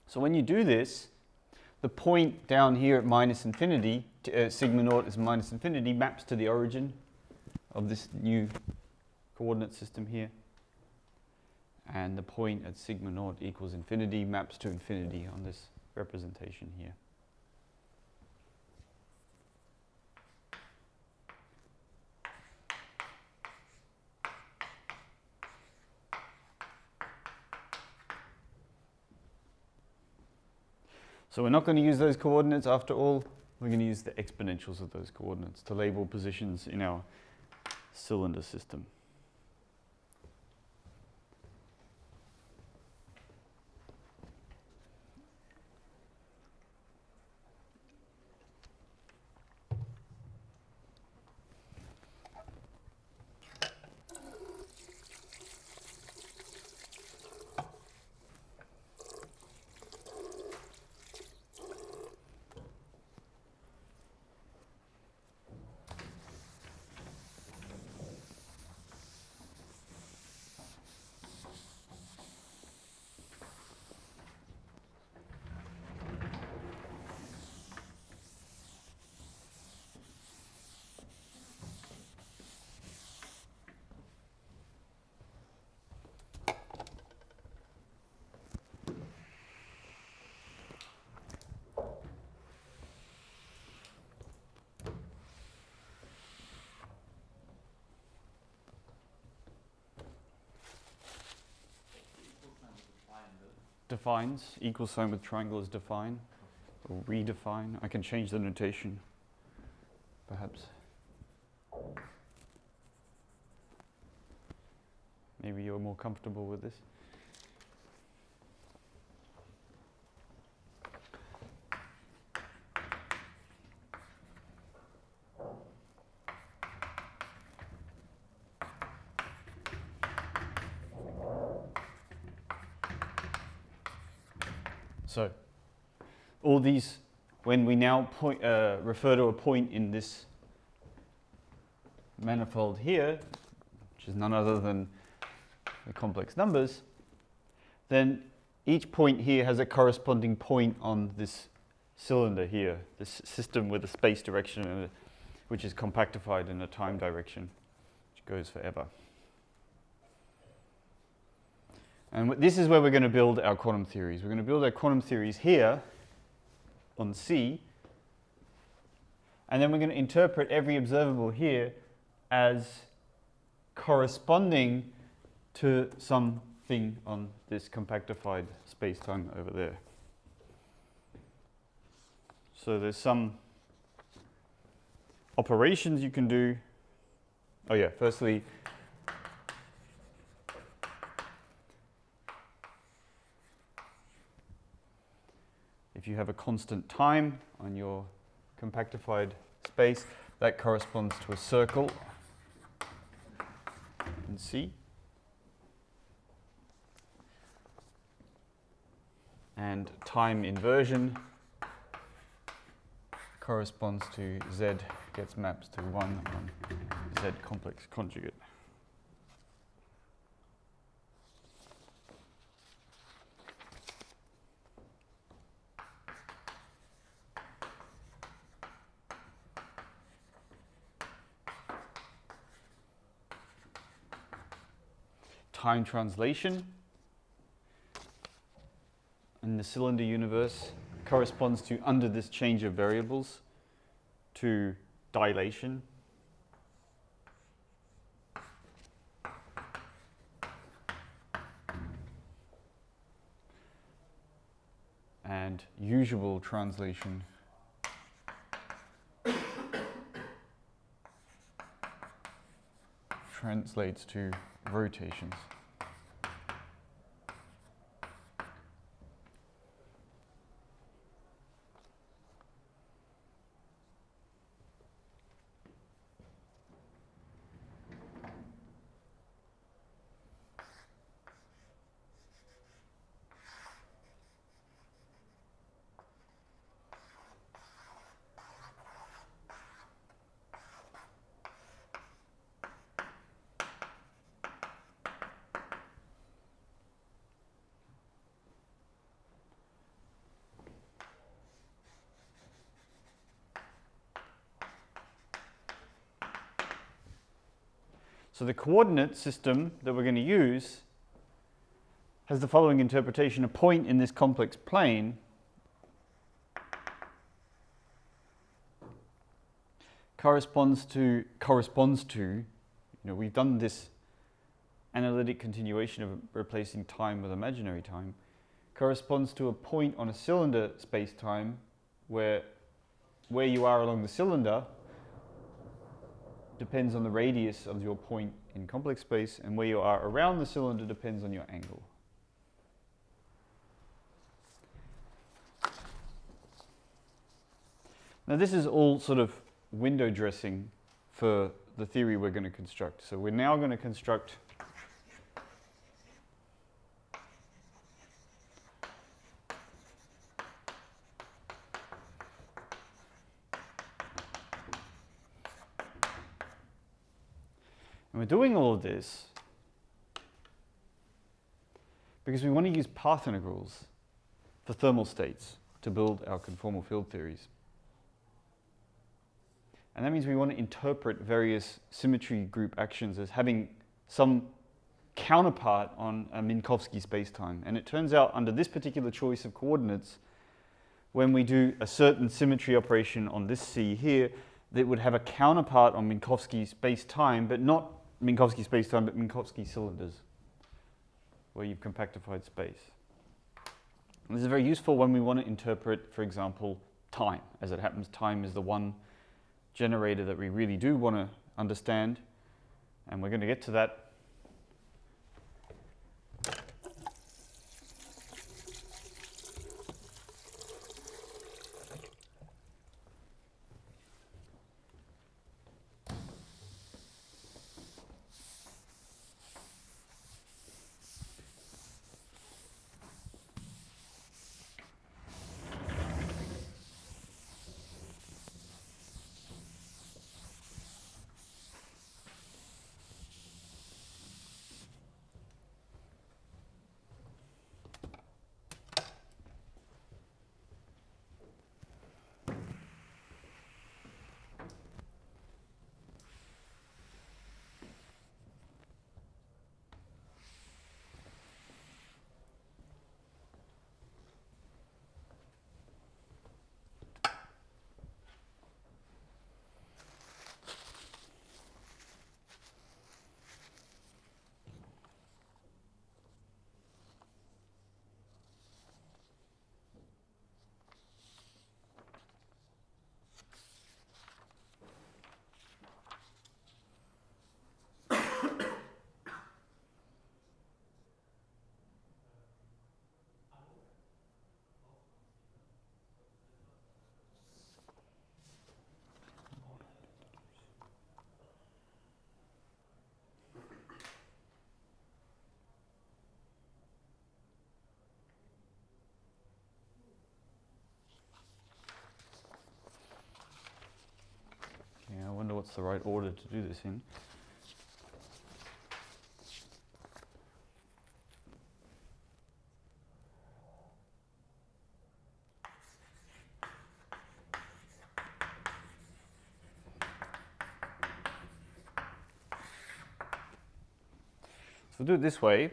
So when you do this, the point down here at minus infinity, sigma naught is minus infinity, maps to the origin of this new coordinate system here. And the point at sigma naught equals infinity maps to infinity on this representation here. So we're not going to use those coordinates after all. We're going to use the exponentials of those coordinates to label positions in our cylinder system. Defines, equal sign with triangle is define, or redefine. I can change the notation, perhaps. Maybe you're more comfortable with this. So, all these, when we now refer to a point in this manifold here, which is none other than the complex numbers, then each point here has a corresponding point on this cylinder here, this system with a space direction, which is compactified in a time direction, which goes forever. And this is where we're going to build our quantum theories. We're going to build our quantum theories here on C, and then we're going to interpret every observable here as corresponding to something on this compactified space-time over there. So there's some operations you can do. Oh yeah, firstly, if you have a constant time on your compactified space, that corresponds to a circle in C. And time inversion corresponds to Z gets maps to 1 on Z complex conjugate. Time translation in the cylinder universe corresponds to, under this change of variables, to dilation. And usual translation translates to rotations. So the coordinate system that we're going to use has the following interpretation. A point in this complex plane corresponds to, we've done this analytic continuation of replacing time with imaginary time, corresponds to a point on a cylinder space-time where you are along the cylinder depends on the radius of your point in complex space, and where you are around the cylinder depends on your angle. Now this is all sort of window dressing for the theory we're going to construct. So we're now going to construct and we're doing all of this because we want to use path integrals for thermal states to build our conformal field theories. And that means we want to interpret various symmetry group actions as having some counterpart on a Minkowski spacetime. And it turns out under this particular choice of coordinates, when we do a certain symmetry operation on this C here, that would have a counterpart on Minkowski spacetime, but not Minkowski spacetime, but Minkowski cylinders, where you've compactified space. And this is very useful when we want to interpret, for example, time. As it happens, time is the one generator that we really do want to understand, and we're going to get to that. I wonder what's the right order to do this in. So we'll do it this way.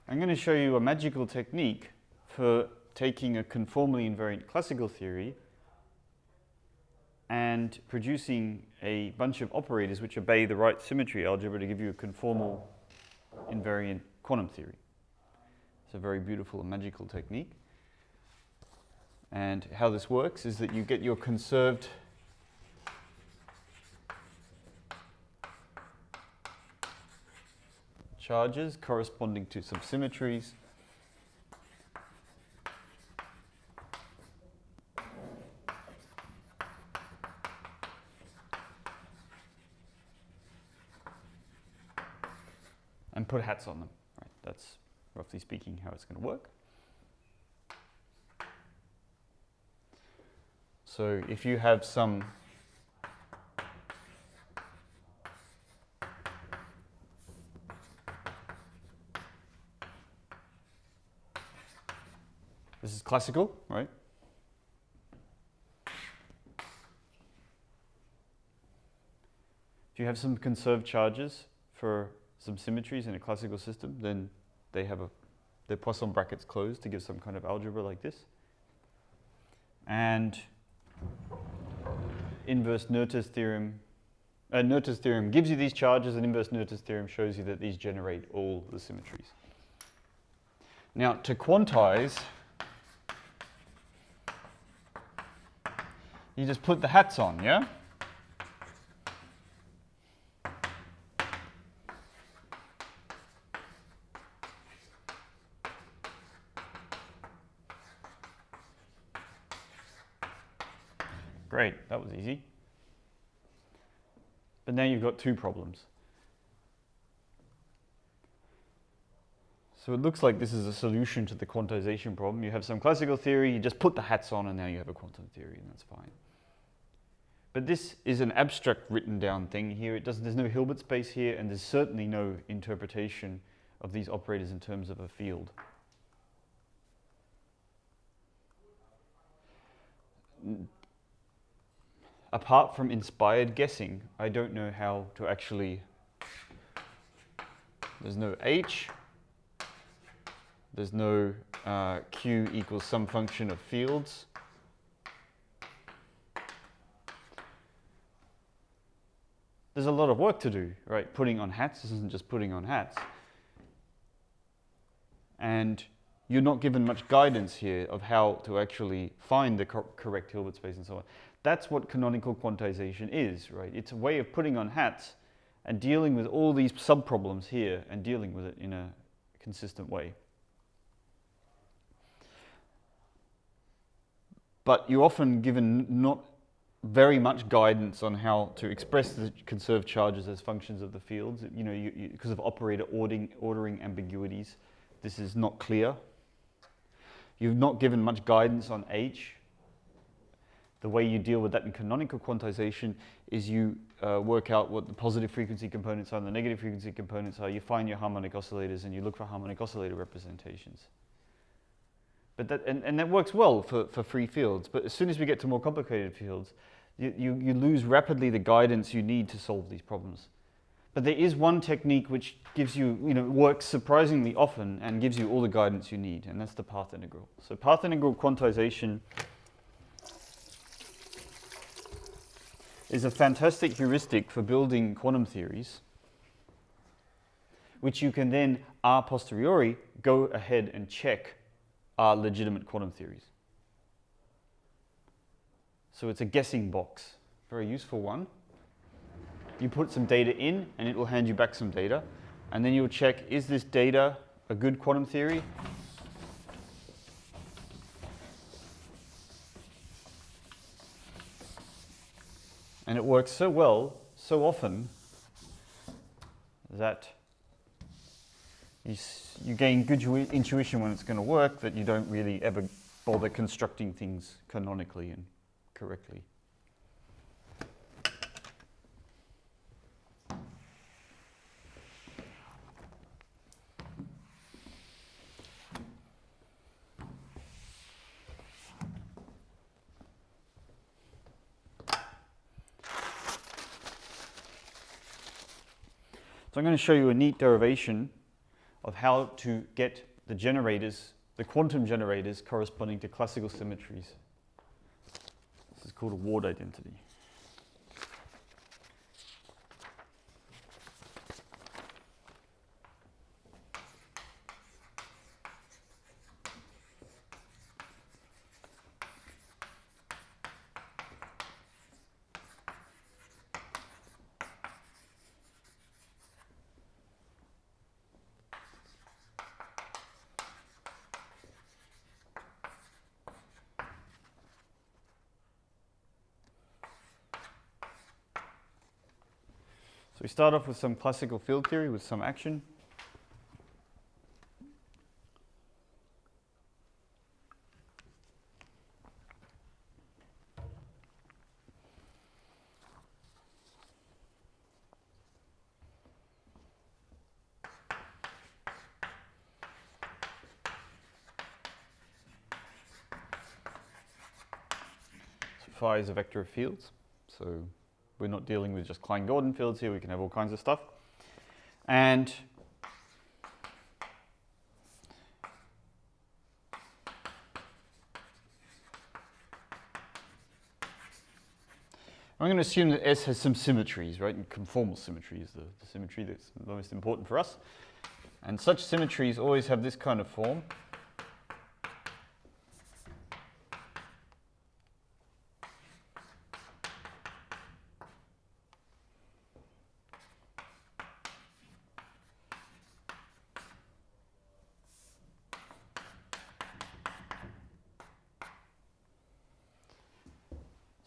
I'm going to show you a magical technique for taking a conformally invariant classical theory and producing a bunch of operators which obey the right symmetry algebra to give you a conformal invariant quantum theory. It's a very beautiful and magical technique. And how this works is that you get your conserved charges corresponding to some symmetries. And put hats on them. Right, that's roughly speaking how it's going to work. So if you have some this is classical, right? If you have some conserved charges for some symmetries in a classical system, then they have their Poisson brackets closed to give some kind of algebra like this. And inverse Noether's theorem gives you these charges, and inverse Noether's theorem shows you that these generate all the symmetries. Now, to quantize, you just put the hats on, yeah? Great, that was easy. But now you've got two problems. So it looks like this is a solution to the quantization problem. You have some classical theory, you just put the hats on, and now you have a quantum theory, and that's fine. But this is an abstract written down thing here. There's no Hilbert space here, and there's certainly no interpretation of these operators in terms of a field. Apart from inspired guessing, I don't know how to actually... There's no H. There's no Q equals some function of fields. There's a lot of work to do, right? Putting on hats, this isn't just putting on hats. And you're not given much guidance here of how to actually find the correct Hilbert space and so on. That's what canonical quantization is, right? It's a way of putting on hats and dealing with all these sub-problems here and dealing with it in a consistent way. But you're often given not very much guidance on how to express the conserved charges as functions of the fields. You know, because of operator ordering ambiguities, this is not clear. You've not given much guidance on H. The way you deal with that in canonical quantization is you work out what the positive frequency components are and the negative frequency components are. You find your harmonic oscillators and you look for harmonic oscillator representations. But that works well for free fields. But as soon as we get to more complicated fields, you lose rapidly the guidance you need to solve these problems. But there is one technique which gives you, works surprisingly often and gives you all the guidance you need, and that's the path integral. So path integral quantization is a fantastic heuristic for building quantum theories, which you can then a posteriori go ahead and check are legitimate quantum theories. So it's a guessing box, very useful one. You put some data in and it will hand you back some data, and then you'll check, is this data a good quantum theory? And it works so well, so often, that you gain good intuition when it's going to work, that you don't really ever bother constructing things canonically and correctly. So I'm going to show you a neat derivation of how to get the generators, the quantum generators corresponding to classical symmetries. This is called a Ward identity. So we start off with some classical field theory with some action. Phi is a vector of fields, so we're not dealing with just Klein-Gordon fields here, we can have all kinds of stuff. And I'm going to assume that S has some symmetries, right? And conformal symmetry is the symmetry that's the most important for us. And such symmetries always have this kind of form.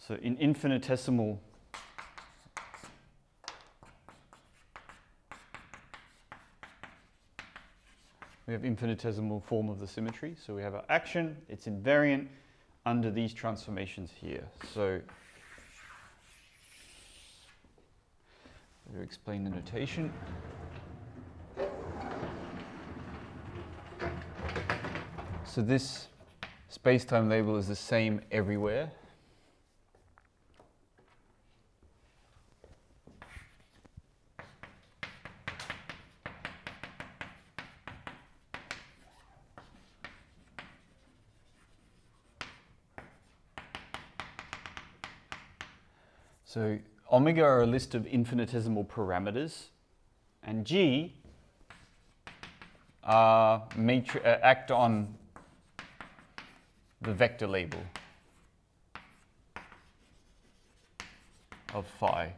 So in infinitesimal we have infinitesimal form of the symmetry. So we have our action, it's invariant under these transformations here. So to explain the notation. So this space-time label is the same everywhere. So omega are a list of infinitesimal parameters, and G act on the vector label of phi.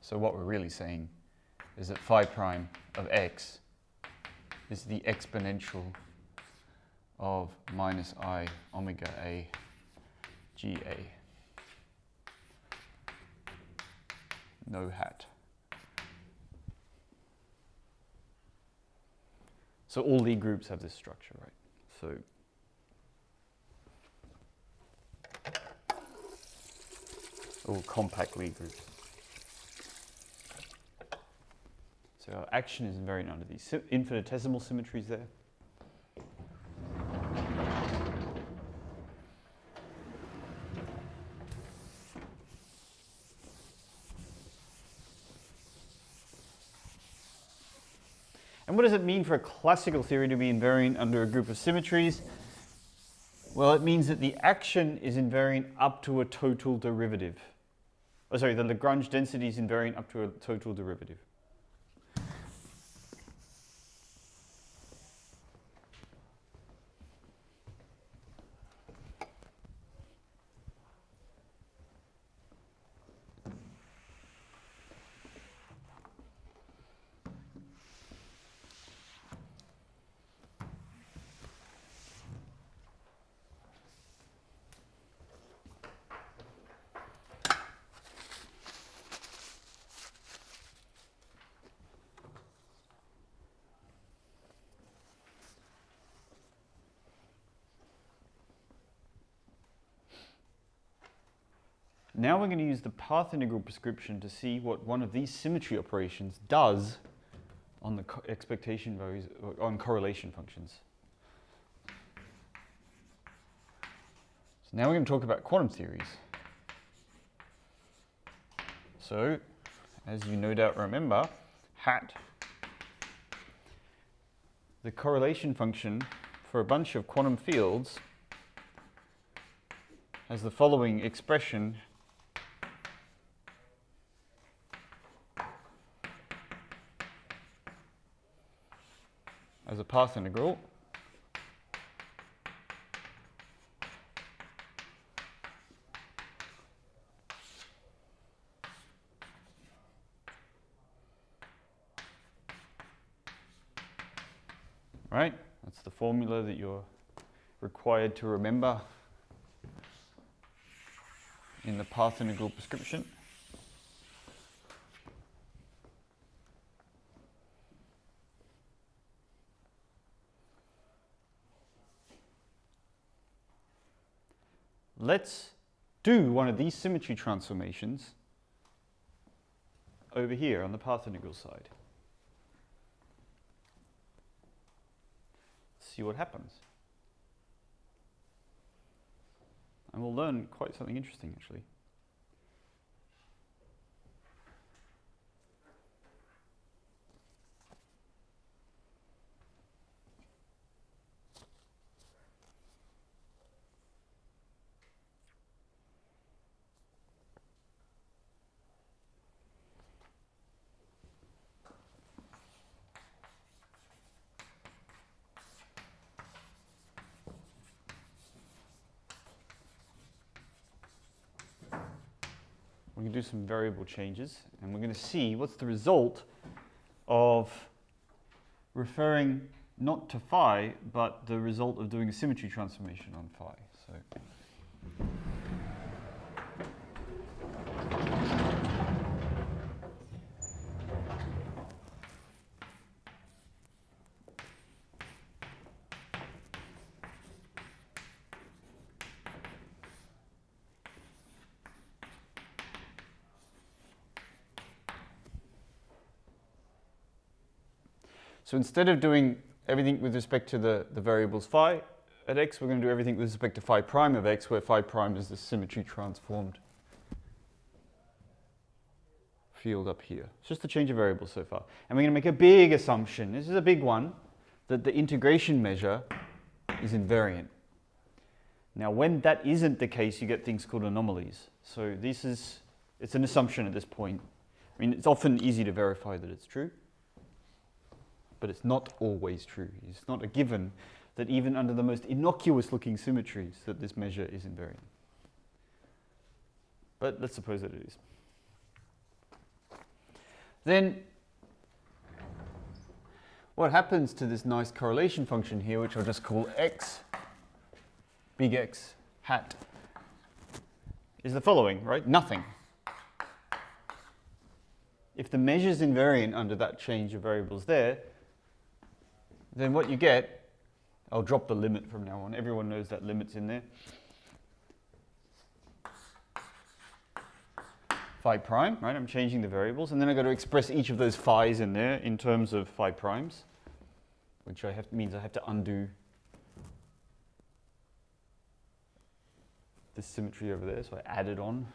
So what we're really saying is that phi prime of x is the exponential of minus I omega A G A. No hat. So all Lie groups have this structure, right? So all compact Lie groups. So our action is invariant under these infinitesimal symmetries there. And what does it mean for a classical theory to be invariant under a group of symmetries? Well, it means that the action is invariant up to a total derivative. Oh, sorry, the Lagrange density is invariant up to a total derivative. Now we're going to use the path integral prescription to see what one of these symmetry operations does on the expectation values, on correlation functions. So now we're going to talk about quantum theories. So, as you no doubt remember, hat, the correlation function for a bunch of quantum fields has the following expression as a path integral. Right? That's the formula that you're required to remember in the path integral prescription. Let's do one of these symmetry transformations over here on the path integral side. See what happens. And we'll learn quite something interesting, actually. We're going to do some variable changes, and we're going to see what's the result of referring not to phi, but the result of doing a symmetry transformation on phi. So instead of doing everything with respect to the variables phi at x, we're going to do everything with respect to phi prime of x, where phi prime is the symmetry transformed field up here. It's just a change of variables so far. And we're going to make a big assumption, this is a big one, that the integration measure is invariant. Now when that isn't the case, you get things called anomalies. So it's an assumption at this point. I mean, it's often easy to verify that it's true, but it's not always true. It's not a given that even under the most innocuous looking symmetries that this measure is invariant. But let's suppose that it is. Then what happens to this nice correlation function here, which I'll just call x, big X hat, is the following, right? Nothing. If the measure is invariant under that change of variables there, then what you get, I'll drop the limit from now on. Everyone knows that limit's in there. Phi prime, right? I'm changing the variables, and then I've got to express each of those phi's in there in terms of phi primes, which means I have to undo this symmetry over there, so I add it on.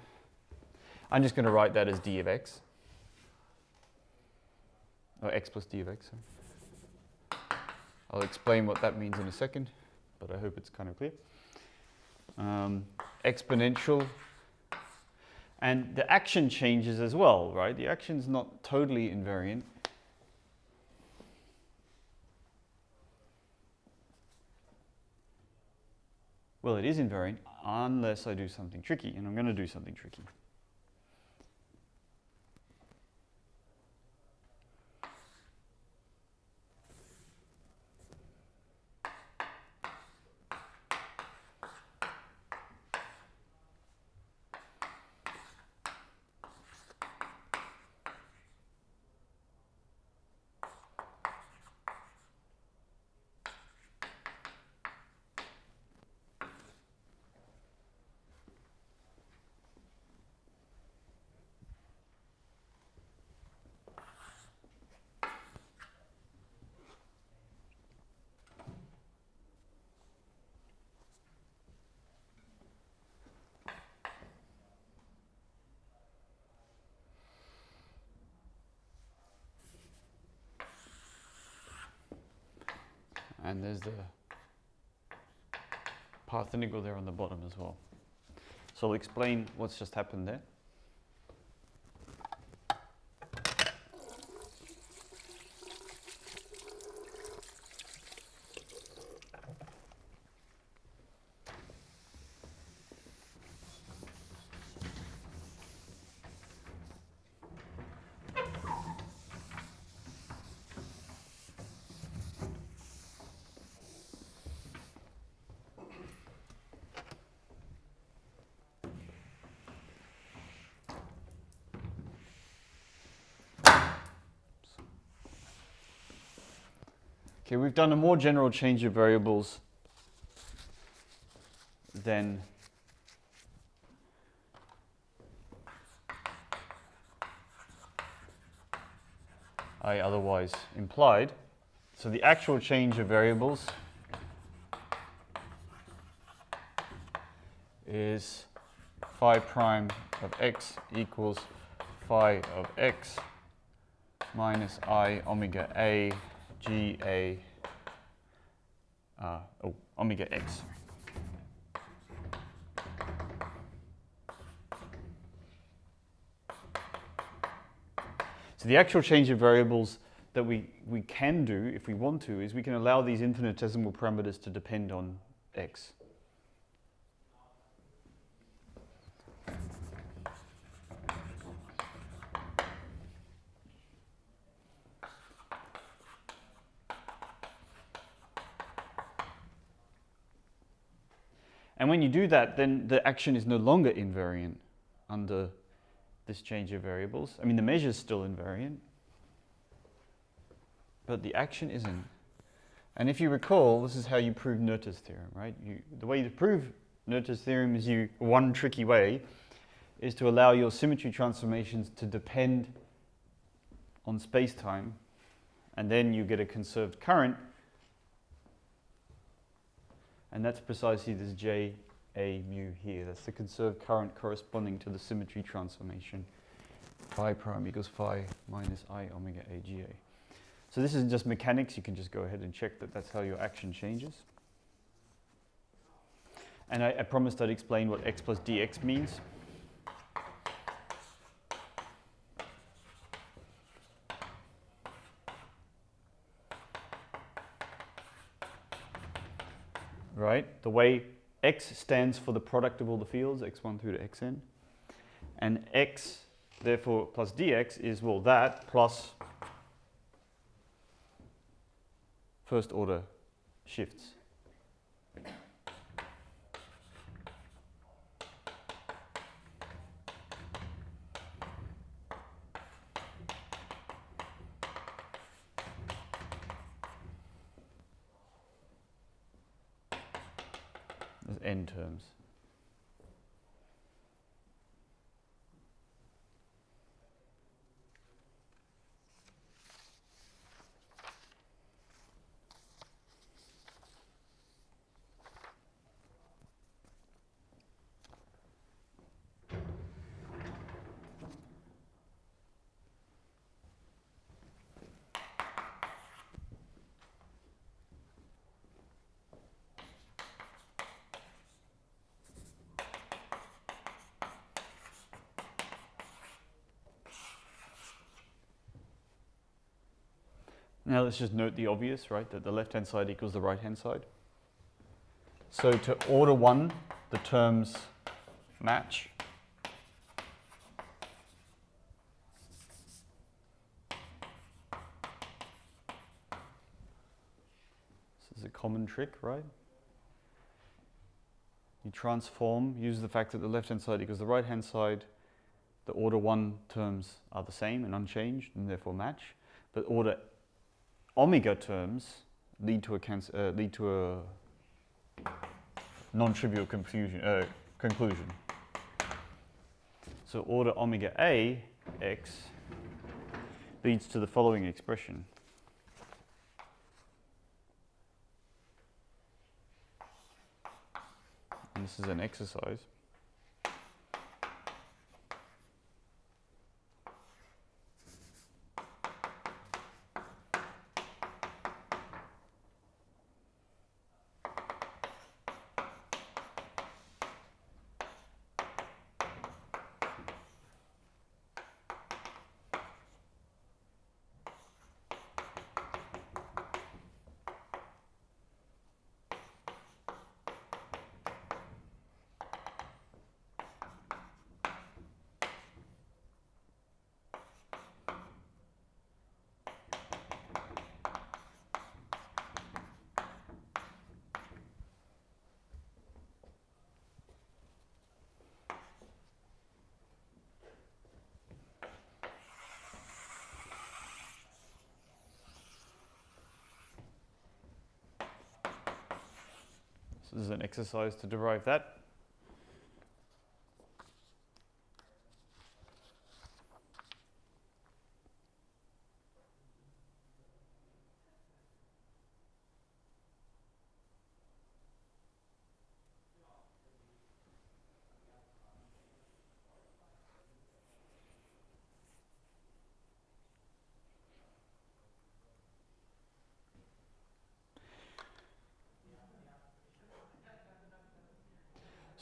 I'm just going to write that as d of x, or x plus d of x. I'll explain what that means in a second, but I hope it's kind of clear. Exponential, and the action changes as well, right? The action's not totally invariant. Well, it is invariant unless I do something tricky, and I'm going to do something tricky. And there's the path integral there on the bottom as well. So I'll explain what's just happened there. Okay, we've done a more general change of variables than I otherwise implied. So the actual change of variables is phi prime of x equals phi of x minus I omega A G A omega x. So the actual change of variables that we can do, if we want to, is we can allow these infinitesimal parameters to depend on x. And when you do that, then the action is no longer invariant under this change of variables. I mean, the measure is still invariant, but the action isn't. And if you recall, this is how you prove Noether's theorem, right? The way to prove Noether's theorem is one tricky way is to allow your symmetry transformations to depend on space-time, and then you get a conserved current, and that's precisely this J A mu here. That's the conserved current corresponding to the symmetry transformation. Phi prime equals phi minus I omega A G A. So this isn't just mechanics. You can just go ahead and check that that's how your action changes. And I promised I'd explain what x plus dx means. Right? The way x stands for the product of all the fields, x1 through to xn. And x, therefore, plus dx is, well, that plus first order shifts. As n terms. Now let's just note the obvious, right? That the left-hand side equals the right-hand side. So to order 1, the terms match. This is a common trick, right? You transform, use the fact that the left-hand side equals the right-hand side. The order 1 terms are the same and unchanged and therefore match. But order omega terms lead to a non-trivial conclusion. So order omega A x leads to the following expression. And this is an exercise. So this is an exercise to derive that.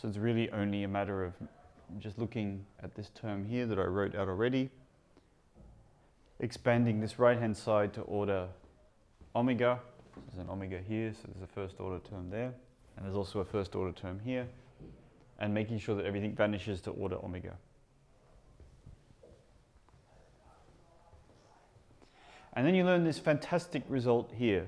So it's really only a matter of just looking at this term here that I wrote out already, expanding this right-hand side to order omega. There's an omega here, so there's a first order term there, and there's also a first order term here, and making sure that everything vanishes to order omega. And then you learn this fantastic result here.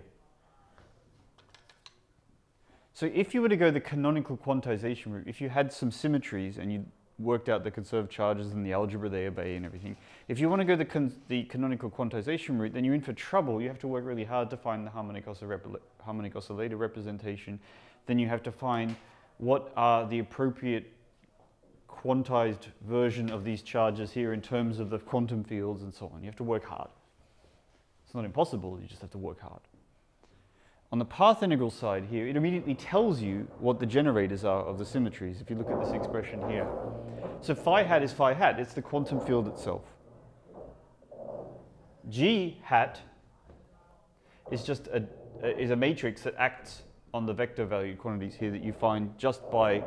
So if you were to go the canonical quantization route, if you had some symmetries and you worked out the conserved charges and the algebra they obey and everything, if you want to go the canonical quantization route, then you're in for trouble. You have to work really hard to find the harmonic oscillator representation. Then you have to find what are the appropriate quantized version of these charges here in terms of the quantum fields and so on. You have to work hard. It's not impossible, you just have to work hard. On the path integral side here, it immediately tells you what the generators are of the symmetries, if you look at this expression here. So phi hat is phi hat, it's the quantum field itself. G hat is just a matrix that acts on the vector valued quantities here that you find just by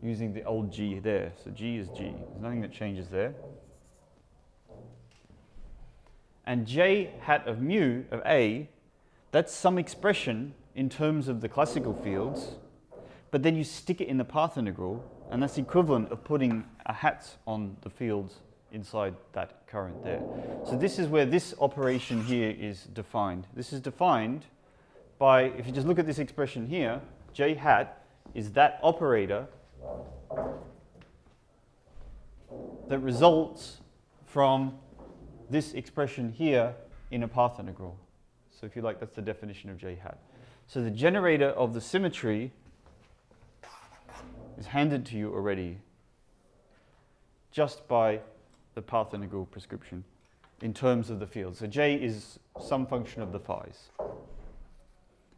using the old G there. So G is G, there's nothing that changes there. And J hat of mu, of A, that's some expression in terms of the classical fields, but then you stick it in the path integral, and that's the equivalent of putting a hat on the fields inside that current there. So this is where this operation here is defined. This is defined by, if you just look at this expression here, J hat is that operator that results from this expression here in a path integral. So if you like, that's the definition of J hat. So the generator of the symmetry is handed to you already just by the path integral prescription in terms of the field. So J is some function of the phis.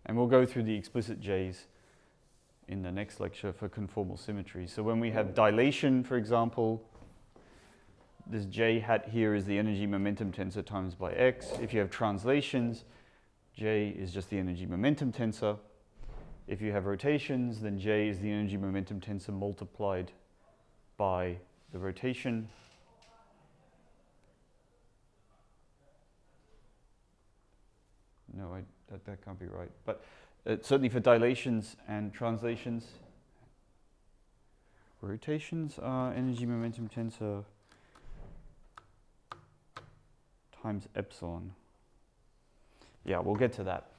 And we'll go through the explicit J's in the next lecture for conformal symmetry. So when we have dilation, for example, this J hat here is the energy momentum tensor times by X. If you have translations, J is just the energy momentum tensor. If you have rotations, then J is the energy momentum tensor multiplied by the rotation. No, that can't be right. But certainly for dilations and translations, rotations are energy momentum tensor times epsilon. Yeah, we'll get to that.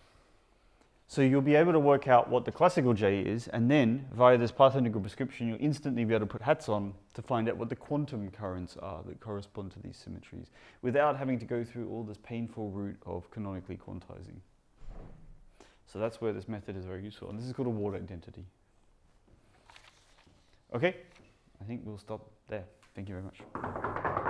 So you'll be able to work out what the classical J is, and then via this path integral prescription, you'll instantly be able to put hats on to find out what the quantum currents are that correspond to these symmetries, without having to go through all this painful route of canonically quantizing. So that's where this method is very useful, and this is called a Ward identity. Okay, I think we'll stop there. Thank you very much.